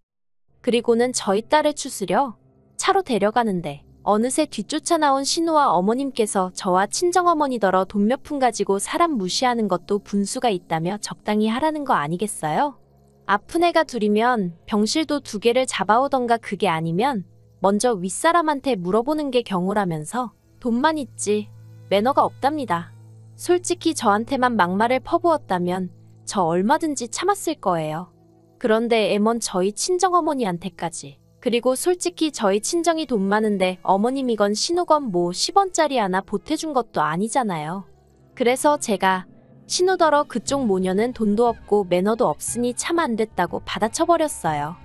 그리고는 저희 딸을 추스려 차로 데려가는데 어느새 뒤쫓아 나온 신우와 어머님께서 저와 친정어머니더러 돈 몇 푼 가지고 사람 무시하는 것도 분수가 있다며 적당히 하라는 거 아니겠어요? 아픈 애가 둘이면 병실도 2개를 잡아오던가 그게 아니면 먼저 윗사람한테 물어보는 게 경우라면서 돈만 있지 매너가 없답니다. 솔직히 저한테만 막말을 퍼부었다면 저 얼마든지 참았을 거예요. 그런데 애먼 저희 친정어머니한테까지 그리고 솔직히 저희 친정이 돈 많은데 어머님이건 신우건 뭐 10원짜리 하나 보태준 것도 아니잖아요. 그래서 제가 신우더러 그쪽 모녀는 돈도 없고 매너도 없으니 참 안 됐다고 받아쳐버렸어요.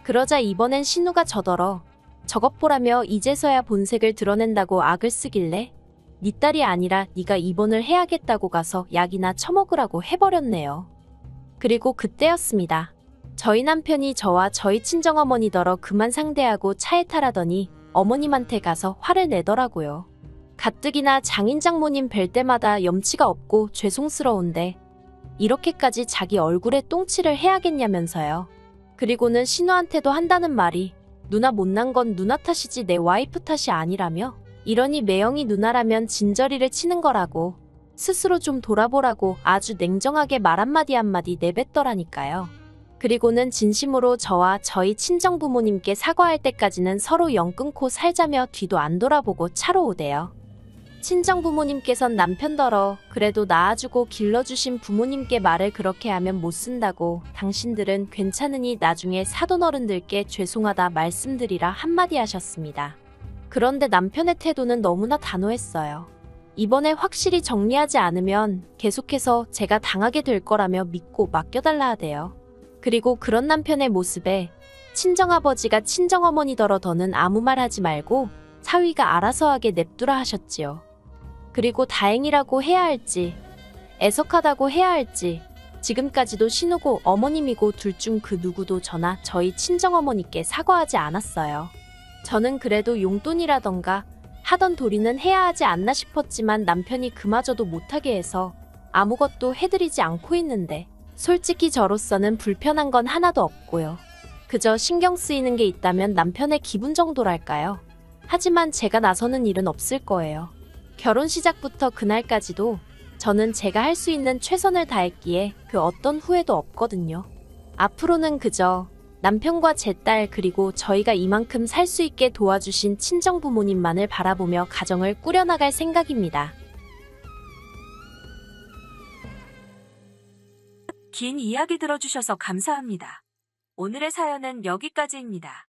그러자 이번엔 신우가 저더러 저것 보라며 이제서야 본색을 드러낸다고 악을 쓰길래 네 딸이 아니라 네가 입원을 해야겠다고 가서 약이나 처먹으라고 해버렸네요. 그리고 그때였습니다. 저희 남편이 저와 저희 친정어머니더러 그만 상대하고 차에 타라더니 어머님한테 가서 화를 내더라고요. 가뜩이나 장인 장모님 뵐 때마다 염치가 없고 죄송스러운데 이렇게까지 자기 얼굴에 똥칠을 해야겠냐면서요. 그리고는 신우한테도 한다는 말이 누나 못난 건 누나 탓이지 내 와이프 탓이 아니라며 이러니 매형이 누나라면 진저리를 치는 거라고 스스로 좀 돌아보라고 아주 냉정하게 말 한마디 한마디 내뱉더라니까요. 그리고는 진심으로 저와 저희 친정부모님께 사과할 때까지는 서로 영 끊고 살자며 뒤도 안 돌아보고 차로 오대요. 친정부모님께선 남편더러 그래도 낳아주고 길러주신 부모님께 말을 그렇게 하면 못 쓴다고 당신들은 괜찮으니 나중에 사돈어른들께 죄송하다 말씀드리라 한마디 하셨습니다. 그런데 남편의 태도는 너무나 단호했어요. 이번에 확실히 정리하지 않으면 계속해서 제가 당하게 될 거라며 믿고 맡겨달라 하대요. 그리고 그런 남편의 모습에 친정아버지가 친정어머니더러 더는 아무 말 하지 말고 사위가 알아서 하게 냅두라 하셨지요. 그리고 다행이라고 해야 할지 애석하다고 해야 할지 지금까지도 신우고 어머님이고 둘 중 그 누구도 저나 저희 친정어머니께 사과하지 않았어요. 저는 그래도 용돈이라던가 하던 도리는 해야 하지 않나 싶었지만 남편이 그마저도 못하게 해서 아무것도 해드리지 않고 있는데 솔직히 저로서는 불편한 건 하나도 없고요. 그저 신경 쓰이는 게 있다면 남편의 기분 정도랄까요. 하지만 제가 나서는 일은 없을 거예요. 결혼 시작부터 그날까지도 저는 제가 할 수 있는 최선을 다했기에 그 어떤 후회도 없거든요. 앞으로는 그저 남편과 제 딸 그리고 저희가 이만큼 살 수 있게 도와주신 친정부모님만을 바라보며 가정을 꾸려나갈 생각입니다. 긴 이야기 들어주셔서 감사합니다. 오늘의 사연은 여기까지입니다.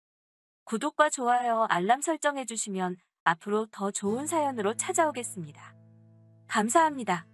구독과 좋아요, 알람 설정해주시면 앞으로 더 좋은 사연으로 찾아오겠습니다. 감사합니다.